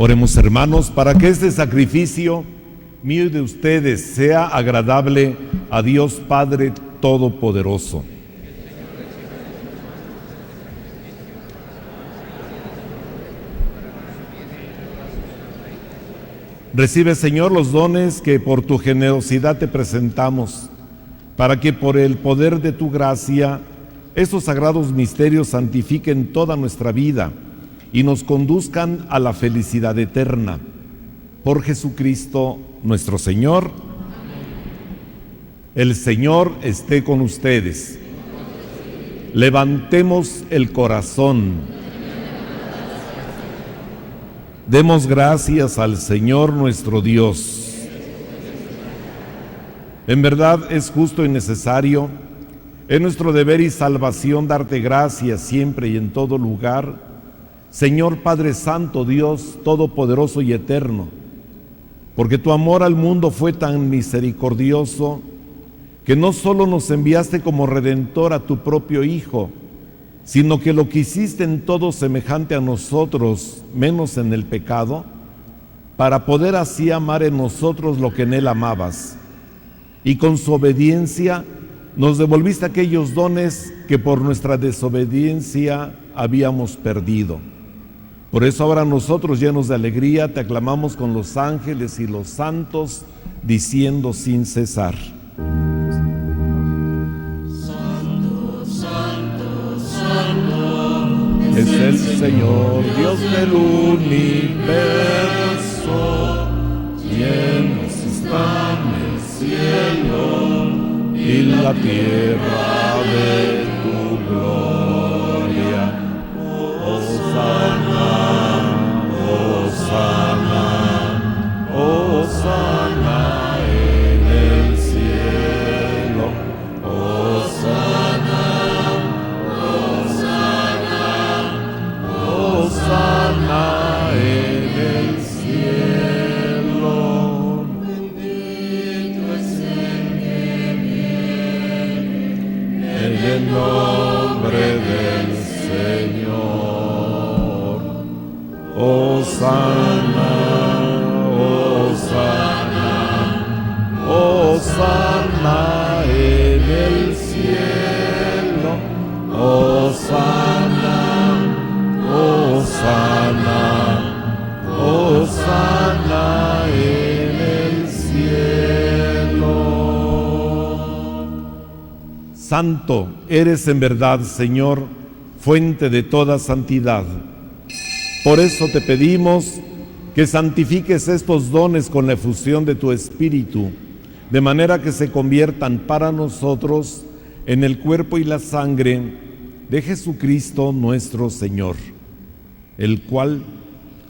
Oremos, hermanos, para que este sacrificio mío y de ustedes sea agradable a Dios Padre Todopoderoso. Recibe, Señor, los dones que por tu generosidad te presentamos, para que por el poder de tu gracia estos sagrados misterios santifiquen toda nuestra vida y nos conduzcan a la felicidad eterna. Por Jesucristo nuestro Señor. El Señor esté con ustedes. Levantemos el corazón. Demos gracias al Señor nuestro Dios. En verdad es justo y necesario, es nuestro deber y salvación darte gracias siempre y en todo lugar, Señor Padre Santo, Dios Todopoderoso y Eterno, porque tu amor al mundo fue tan misericordioso que no solo nos enviaste como Redentor a tu propio Hijo, sino que lo quisiste en todo semejante a nosotros, menos en el pecado, para poder así amar en nosotros lo que en Él amabas. Y con su obediencia nos devolviste aquellos dones que por nuestra desobediencia habíamos perdido. Por eso ahora nosotros, llenos de alegría, te aclamamos con los ángeles y los santos, diciendo sin cesar: es el Señor, Dios del universo, llenos están el cielo y la tierra de tu gloria. Hosana, Hosana, Hosana en el cielo. Hosana, Hosana en el cielo. Bendito es el que viene en el nombre del Señor. Hosana, Hosana, Hosana en el cielo. Hosana, Hosana, Hosana en el cielo. Santo eres en verdad, Señor, fuente de toda santidad. Por eso te pedimos que santifiques estos dones con la efusión de tu Espíritu, de manera que se conviertan para nosotros en el cuerpo y la sangre de Jesucristo nuestro Señor, el cual,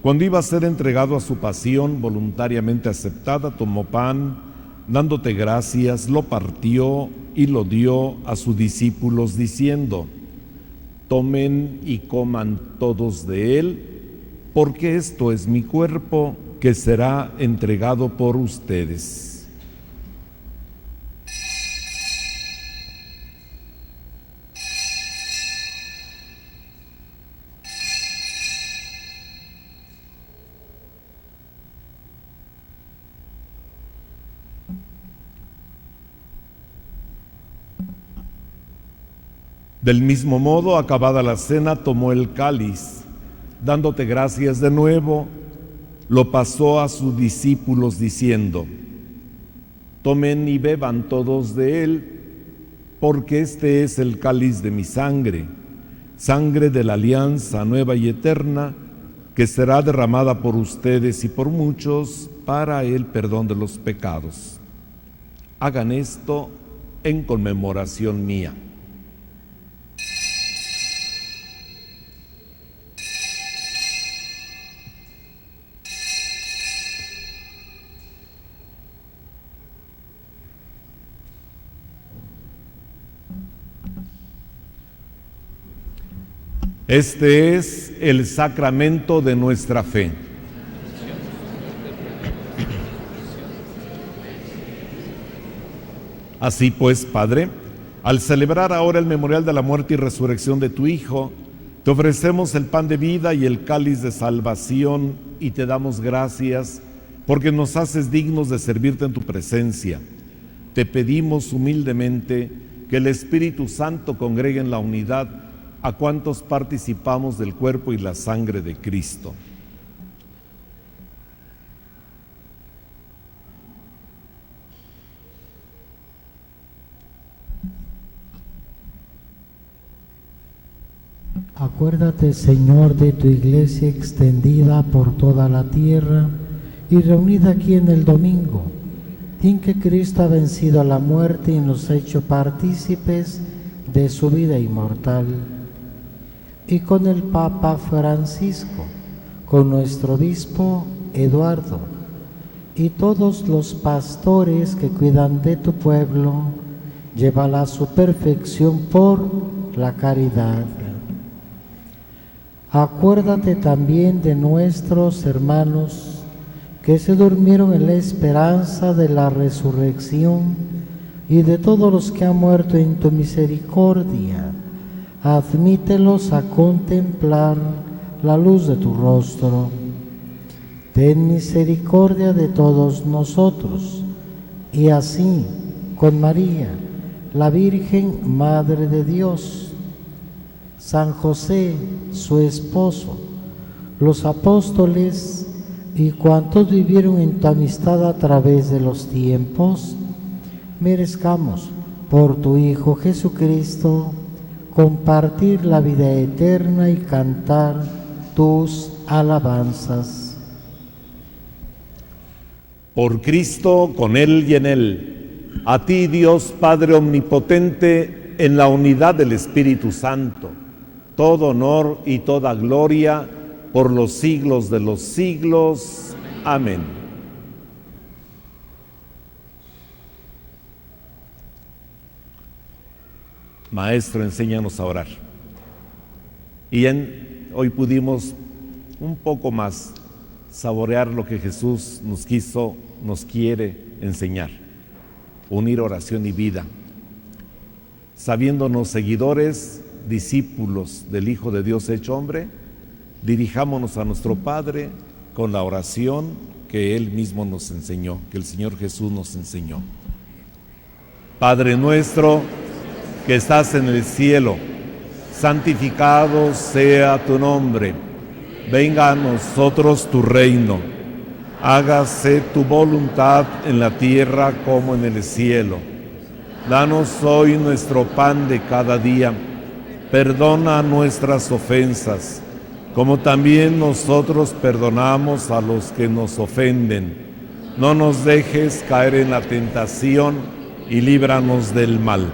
cuando iba a ser entregado a su pasión voluntariamente aceptada, tomó pan, dándote gracias, lo partió y lo dio a sus discípulos, diciendo: tomen y coman todos de él, porque esto es mi cuerpo que será entregado por ustedes. Del mismo modo, acabada la cena, tomó el cáliz, dándote gracias de nuevo, lo pasó a sus discípulos diciendo: tomen y beban todos de él, porque este es el cáliz de mi sangre, sangre de la alianza nueva y eterna, que será derramada por ustedes y por muchos para el perdón de los pecados. Hagan esto en conmemoración mía. Este es el sacramento de nuestra fe. Así pues, Padre, al celebrar ahora el memorial de la muerte y resurrección de tu Hijo, te ofrecemos el pan de vida y el cáliz de salvación y te damos gracias porque nos haces dignos de servirte en tu presencia. Te pedimos humildemente que el Espíritu Santo congregue en la unidad a cuantos participamos del cuerpo y la sangre de Cristo. Acuérdate, Señor, de tu iglesia extendida por toda la tierra y reunida aquí en el domingo, en que Cristo ha vencido a la muerte y nos ha hecho partícipes de su vida inmortal. Y con el Papa Francisco, con nuestro obispo Eduardo y todos los pastores que cuidan de tu pueblo, llévala a su perfección por la caridad. Acuérdate también de nuestros hermanos que se durmieron en la esperanza de la resurrección y de todos los que han muerto en tu misericordia. Admítelos a contemplar la luz de tu rostro. Ten misericordia de todos nosotros, y así, con María, la Virgen Madre de Dios, San José, su esposo, los apóstoles y cuantos vivieron en tu amistad a través de los tiempos, merezcamos por tu Hijo Jesucristo compartir la vida eterna y cantar tus alabanzas. Por Cristo, con Él y en Él, a ti, Dios Padre Omnipotente, en la unidad del Espíritu Santo, todo honor y toda gloria por los siglos de los siglos. Amén. Maestro, enséñanos a orar. Y hoy pudimos un poco más saborear lo que Jesús nos quiere enseñar. Unir oración y vida. Sabiéndonos seguidores, discípulos del Hijo de Dios hecho hombre, dirijámonos a nuestro Padre con la oración que Él mismo nos enseñó, que el Señor Jesús nos enseñó. Padre nuestro, que estás en el cielo, santificado sea tu nombre. Venga a nosotros tu reino. Hágase tu voluntad en la tierra como en el cielo. Danos hoy nuestro pan de cada día. Perdona nuestras ofensas, como también nosotros perdonamos a los que nos ofenden. No nos dejes caer en la tentación y líbranos del mal.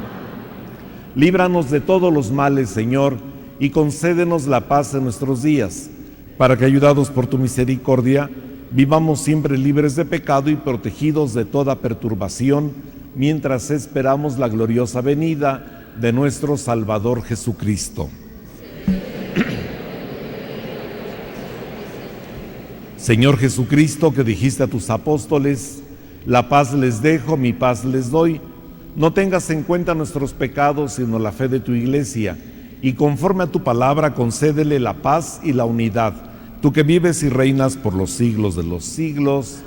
Líbranos de todos los males, Señor, y concédenos la paz en nuestros días, para que, ayudados por tu misericordia, vivamos siempre libres de pecado y protegidos de toda perturbación, mientras esperamos la gloriosa venida de nuestro Salvador Jesucristo. Señor Jesucristo, que dijiste a tus apóstoles, la paz les dejo, mi paz les doy, no tengas en cuenta nuestros pecados, sino la fe de tu iglesia, y conforme a tu palabra concédele la paz y la unidad, tú que vives y reinas por los siglos de los siglos.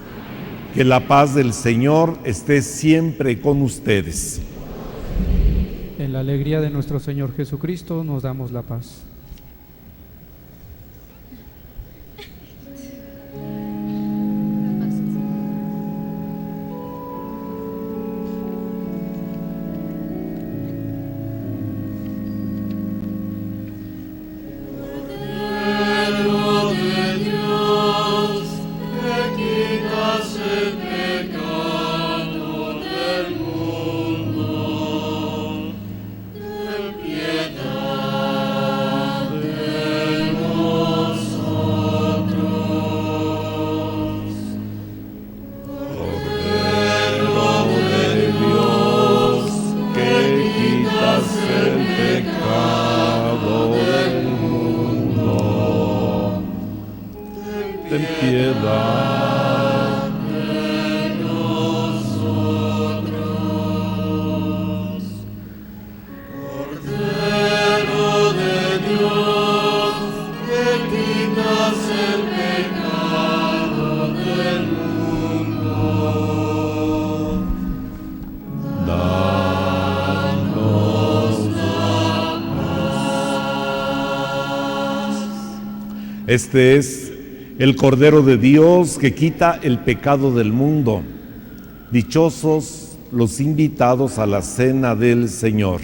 Que la paz del Señor esté siempre con ustedes. En la alegría de nuestro Señor Jesucristo nos damos la paz. Este es el Cordero de Dios que quita el pecado del mundo. Dichosos los invitados a la cena del Señor.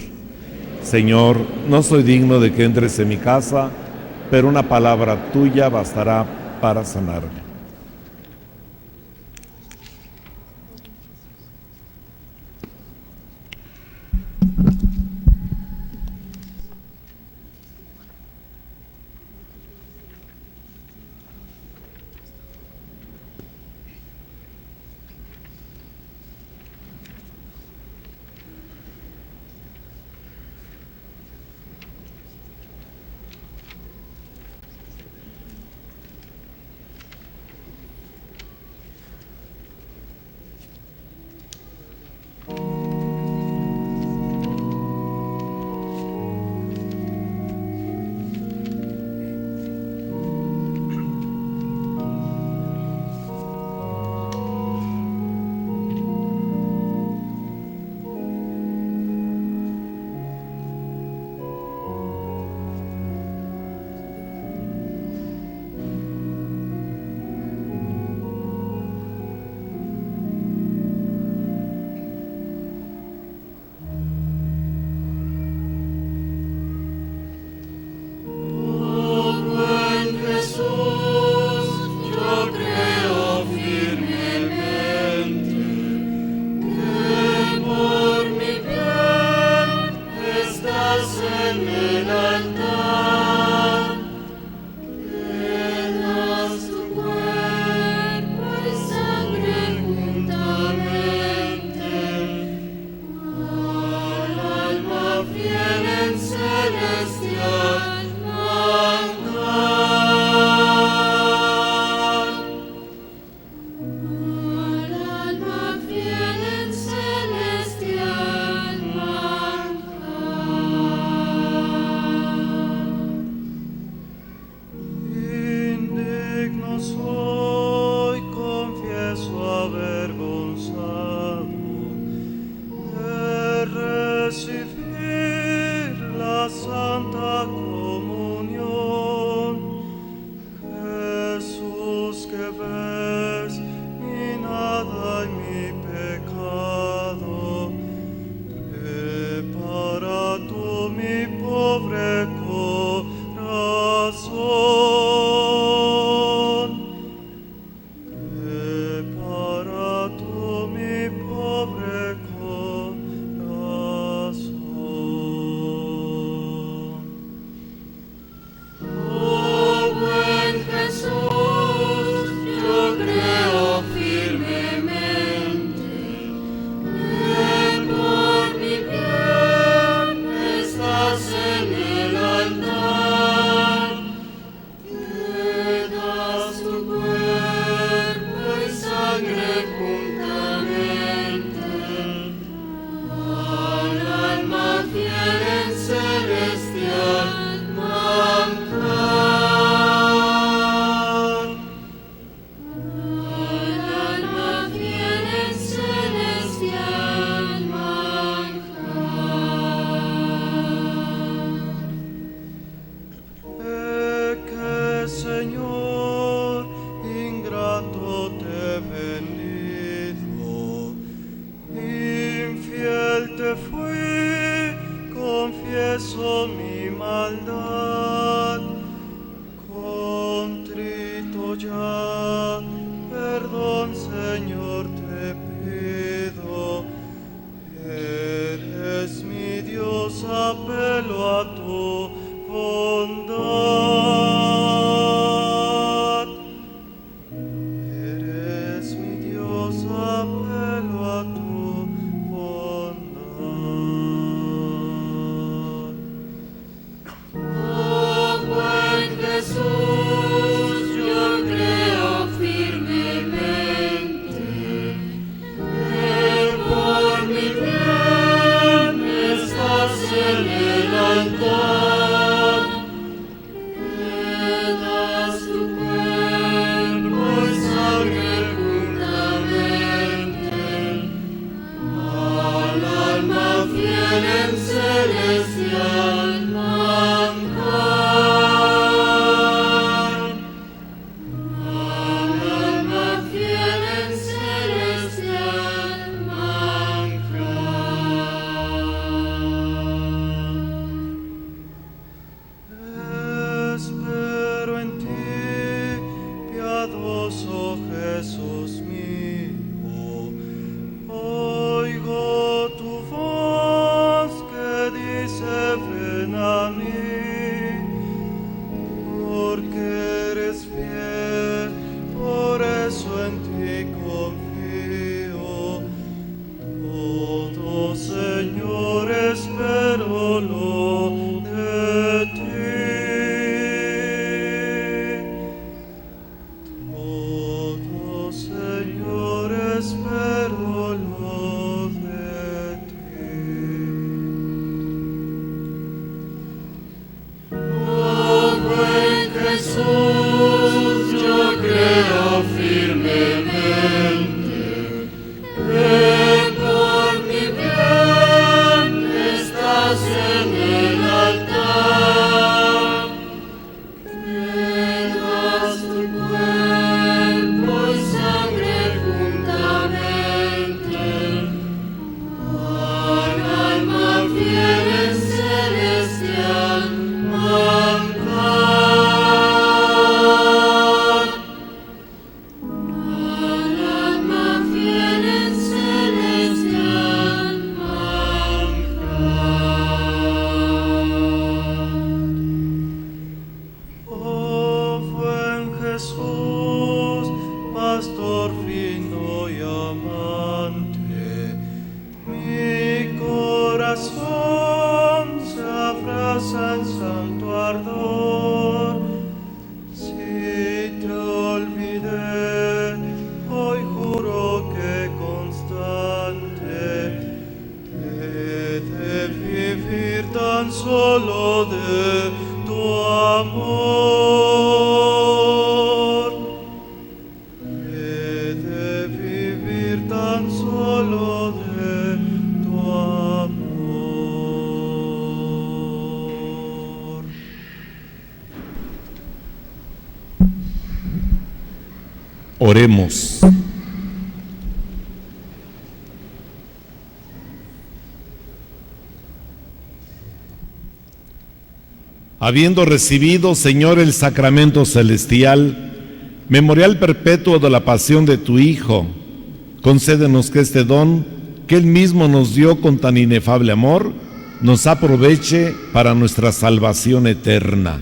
Señor, no soy digno de que entres en mi casa, pero una palabra tuya bastará para sanarme. bondad. solo de tu amor. He de vivir tan solo de tu amor. Oremos. Habiendo recibido, Señor, el sacramento celestial, memorial perpetuo de la pasión de tu Hijo, concédenos que este don, que Él mismo nos dio con tan inefable amor, nos aproveche para nuestra salvación eterna.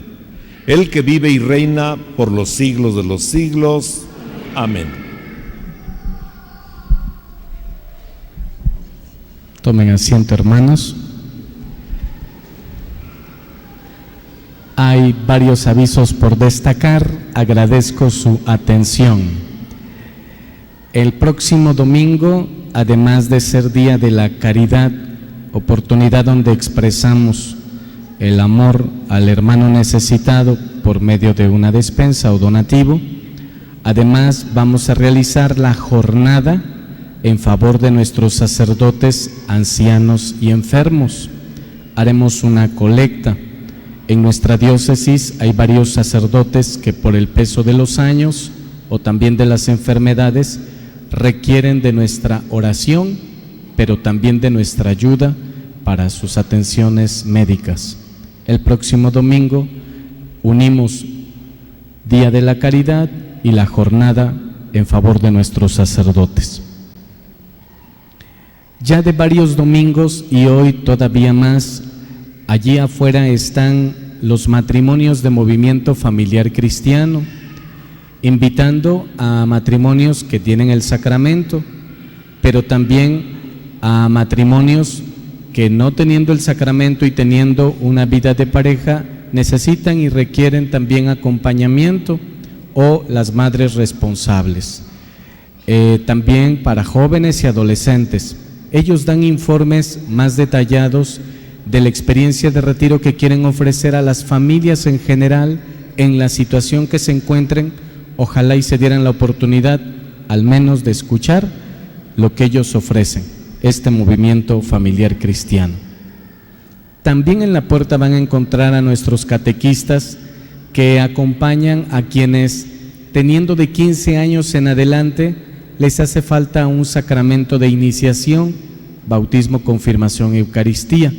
Él que vive y reina por los siglos de los siglos. Amén. Tomen asiento, hermanos. Hay varios avisos por destacar, agradezco su atención. El próximo domingo, además de ser Día de la Caridad, oportunidad donde expresamos el amor al hermano necesitado por medio de una despensa o donativo, además vamos a realizar la jornada en favor de nuestros sacerdotes, ancianos y enfermos. Haremos una colecta. En nuestra diócesis hay varios sacerdotes que por el peso de los años o también de las enfermedades requieren de nuestra oración, pero también de nuestra ayuda para sus atenciones médicas. El próximo domingo unimos Día de la Caridad y la jornada en favor de nuestros sacerdotes. Ya de varios domingos y hoy todavía más, allí afuera están los matrimonios de Movimiento Familiar Cristiano, invitando a matrimonios que tienen el sacramento, pero también a matrimonios que no teniendo el sacramento y teniendo una vida de pareja, necesitan y requieren también acompañamiento, o las madres responsables. También para jóvenes y adolescentes. Ellos dan informes más detallados de la experiencia de retiro que quieren ofrecer a las familias en general en la situación que se encuentren. Ojalá y se dieran la oportunidad al menos de escuchar lo que ellos ofrecen, este movimiento familiar cristiano. También en la puerta van a encontrar a nuestros catequistas que acompañan a quienes, teniendo de 15 años en adelante, les hace falta un sacramento de iniciación, bautismo, confirmación, Eucaristía.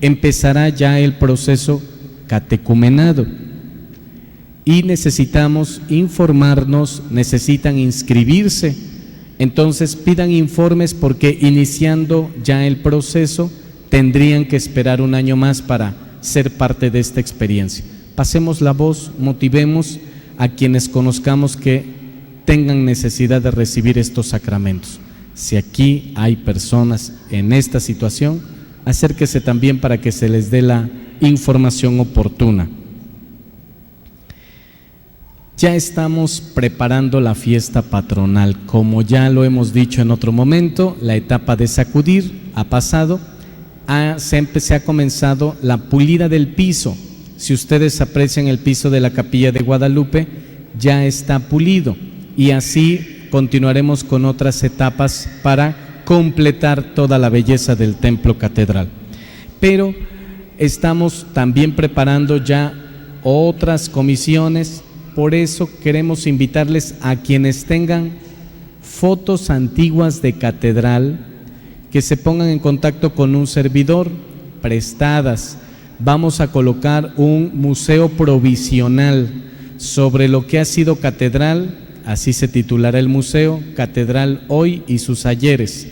Empezará ya el proceso catecumenado y necesitamos informarnos, necesitan inscribirse. Entonces pidan informes porque iniciando ya el proceso tendrían que esperar un año más para ser parte de esta experiencia. Pasemos la voz, motivemos a quienes conozcamos que tengan necesidad de recibir estos sacramentos. Si aquí hay personas en esta situación, acérquese también para que se les dé la información oportuna. Ya estamos preparando la fiesta patronal. Como ya lo hemos dicho en otro momento, la etapa de sacudir ha pasado, se ha comenzado la pulida del piso. Si ustedes aprecian el piso de la Capilla de Guadalupe, ya está pulido y así continuaremos con otras etapas para completar toda la belleza del templo catedral. Pero estamos también preparando ya otras comisiones, por eso queremos invitarles a quienes tengan fotos antiguas de catedral, que se pongan en contacto con un servidor, prestadas. Vamos a colocar un museo provisional sobre lo que ha sido catedral, así se titulará el museo, Catedral Hoy y sus ayeres.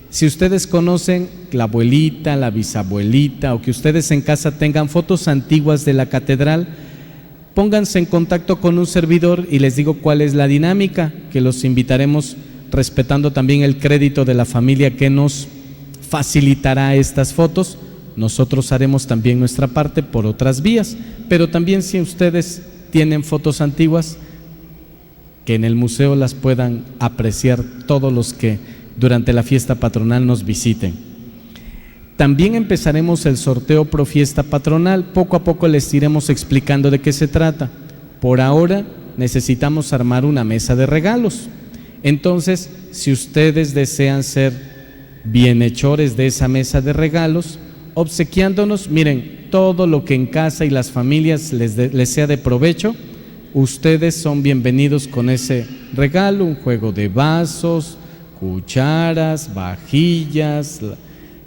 Si ustedes conocen la abuelita, la bisabuelita, o que ustedes en casa tengan fotos antiguas de la catedral, pónganse en contacto con un servidor y les digo cuál es la dinámica, que los invitaremos respetando también el crédito de la familia que nos facilitará estas fotos. Nosotros haremos también nuestra parte por otras vías, pero también si ustedes tienen fotos antiguas, que en el museo las puedan apreciar todos los que durante la fiesta patronal nos visiten. También empezaremos el sorteo pro fiesta patronal. Poco a poco les iremos explicando de qué se trata. Por ahora necesitamos armar una mesa de regalos. Entonces, si ustedes desean ser bienhechores de esa mesa de regalos, obsequiándonos, miren, todo lo que en casa y las familias les sea de provecho, ustedes son bienvenidos con ese regalo, un juego de vasos, cucharas, vajillas,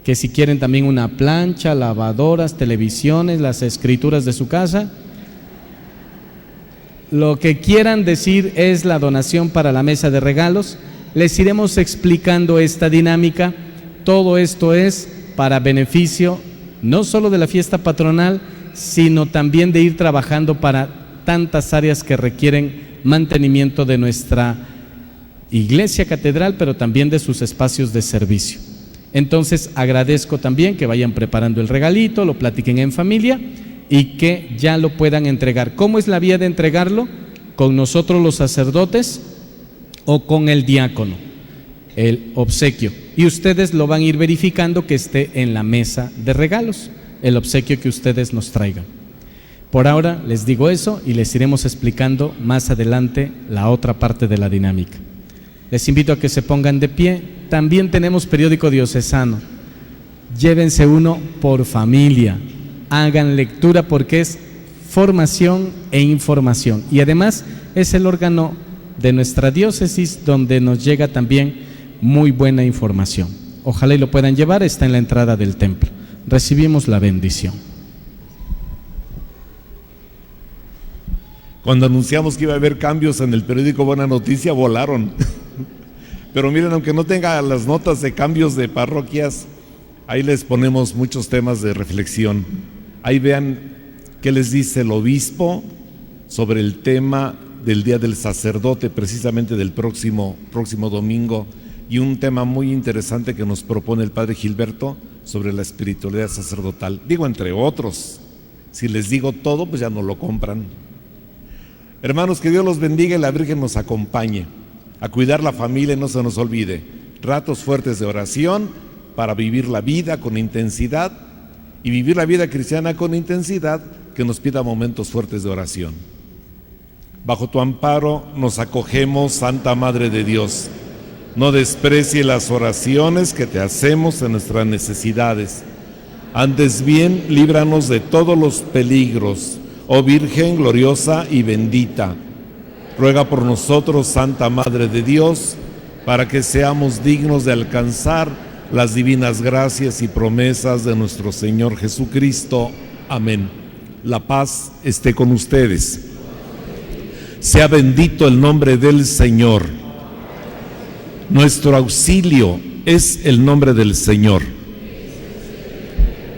que si quieren también una plancha, lavadoras, televisiones, las escrituras de su casa. Lo que quieran decir es la donación para la mesa de regalos. Les iremos explicando esta dinámica. Todo esto es para beneficio no solo de la fiesta patronal, sino también de ir trabajando para tantas áreas que requieren mantenimiento de nuestra iglesia catedral, pero también de sus espacios de servicio. Entonces agradezco también que vayan preparando el regalito, lo platiquen en familia y que ya lo puedan entregar. ¿Cómo es la vía de entregarlo? Con nosotros los sacerdotes o con el diácono, el obsequio. Y ustedes lo van a ir verificando que esté en la mesa de regalos, el obsequio que ustedes nos traigan. Por ahora les digo eso y les iremos explicando más adelante la otra parte de la dinámica. Les invito a que se pongan de pie. También tenemos periódico diocesano. Llévense uno por familia. Hagan lectura porque es formación e información. Y además es el órgano de nuestra diócesis donde nos llega también muy buena información. Ojalá y lo puedan llevar, está en la entrada del templo. Recibimos la bendición. Cuando anunciamos que iba a haber cambios en el periódico Buena Noticia, volaron. Pero miren, aunque no tenga las notas de cambios de parroquias, ahí les ponemos muchos temas de reflexión. Ahí vean qué les dice el obispo sobre el tema del Día del Sacerdote, precisamente del próximo domingo, y un tema muy interesante que nos propone el Padre Gilberto sobre la espiritualidad sacerdotal. Digo, entre otros, si les digo todo, pues ya no lo compran. Hermanos, que Dios los bendiga y la Virgen nos acompañe a cuidar la familia y no se nos olvide. Ratos fuertes de oración para vivir la vida con intensidad y vivir la vida cristiana con intensidad que nos pida momentos fuertes de oración. Bajo tu amparo nos acogemos, Santa Madre de Dios. No desprecie las oraciones que te hacemos en nuestras necesidades. Antes bien, líbranos de todos los peligros, oh Virgen gloriosa y bendita. Ruega por nosotros, Santa Madre de Dios, para que seamos dignos de alcanzar las divinas gracias y promesas de nuestro Señor Jesucristo. Amén. La paz esté con ustedes. Sea bendito el nombre del Señor. Nuestro auxilio es el nombre del Señor.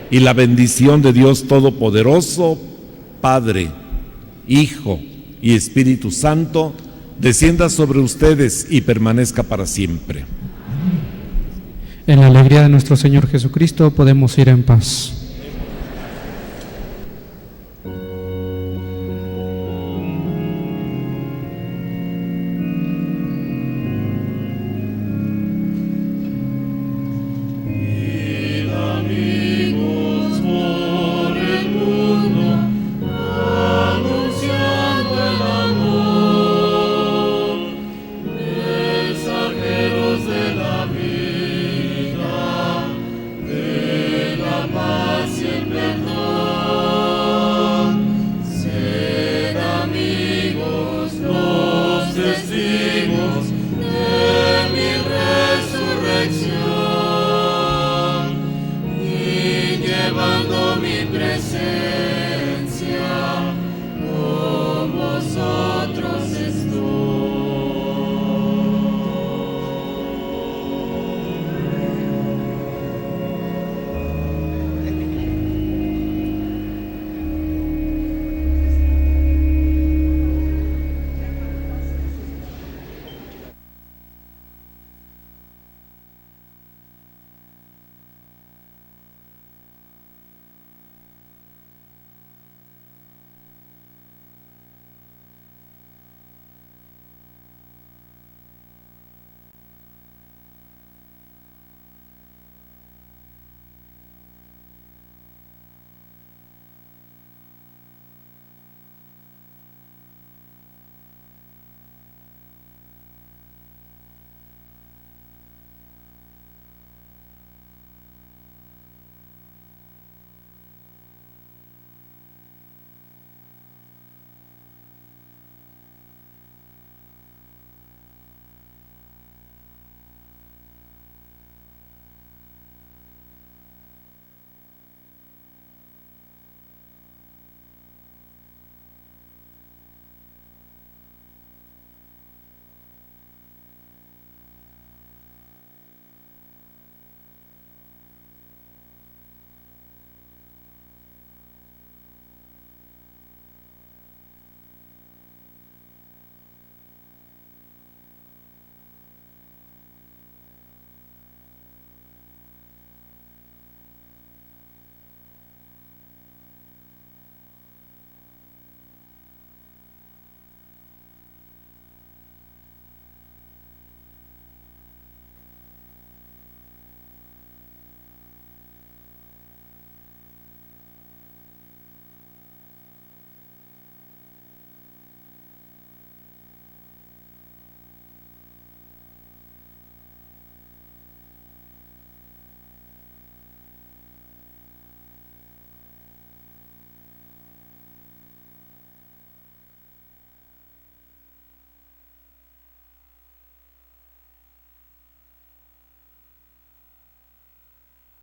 Y la bendición de Dios Todopoderoso, Padre, Hijo y Espíritu Santo, descienda sobre ustedes y permanezca para siempre. En la alegría de nuestro Señor Jesucristo podemos ir en paz. Siempre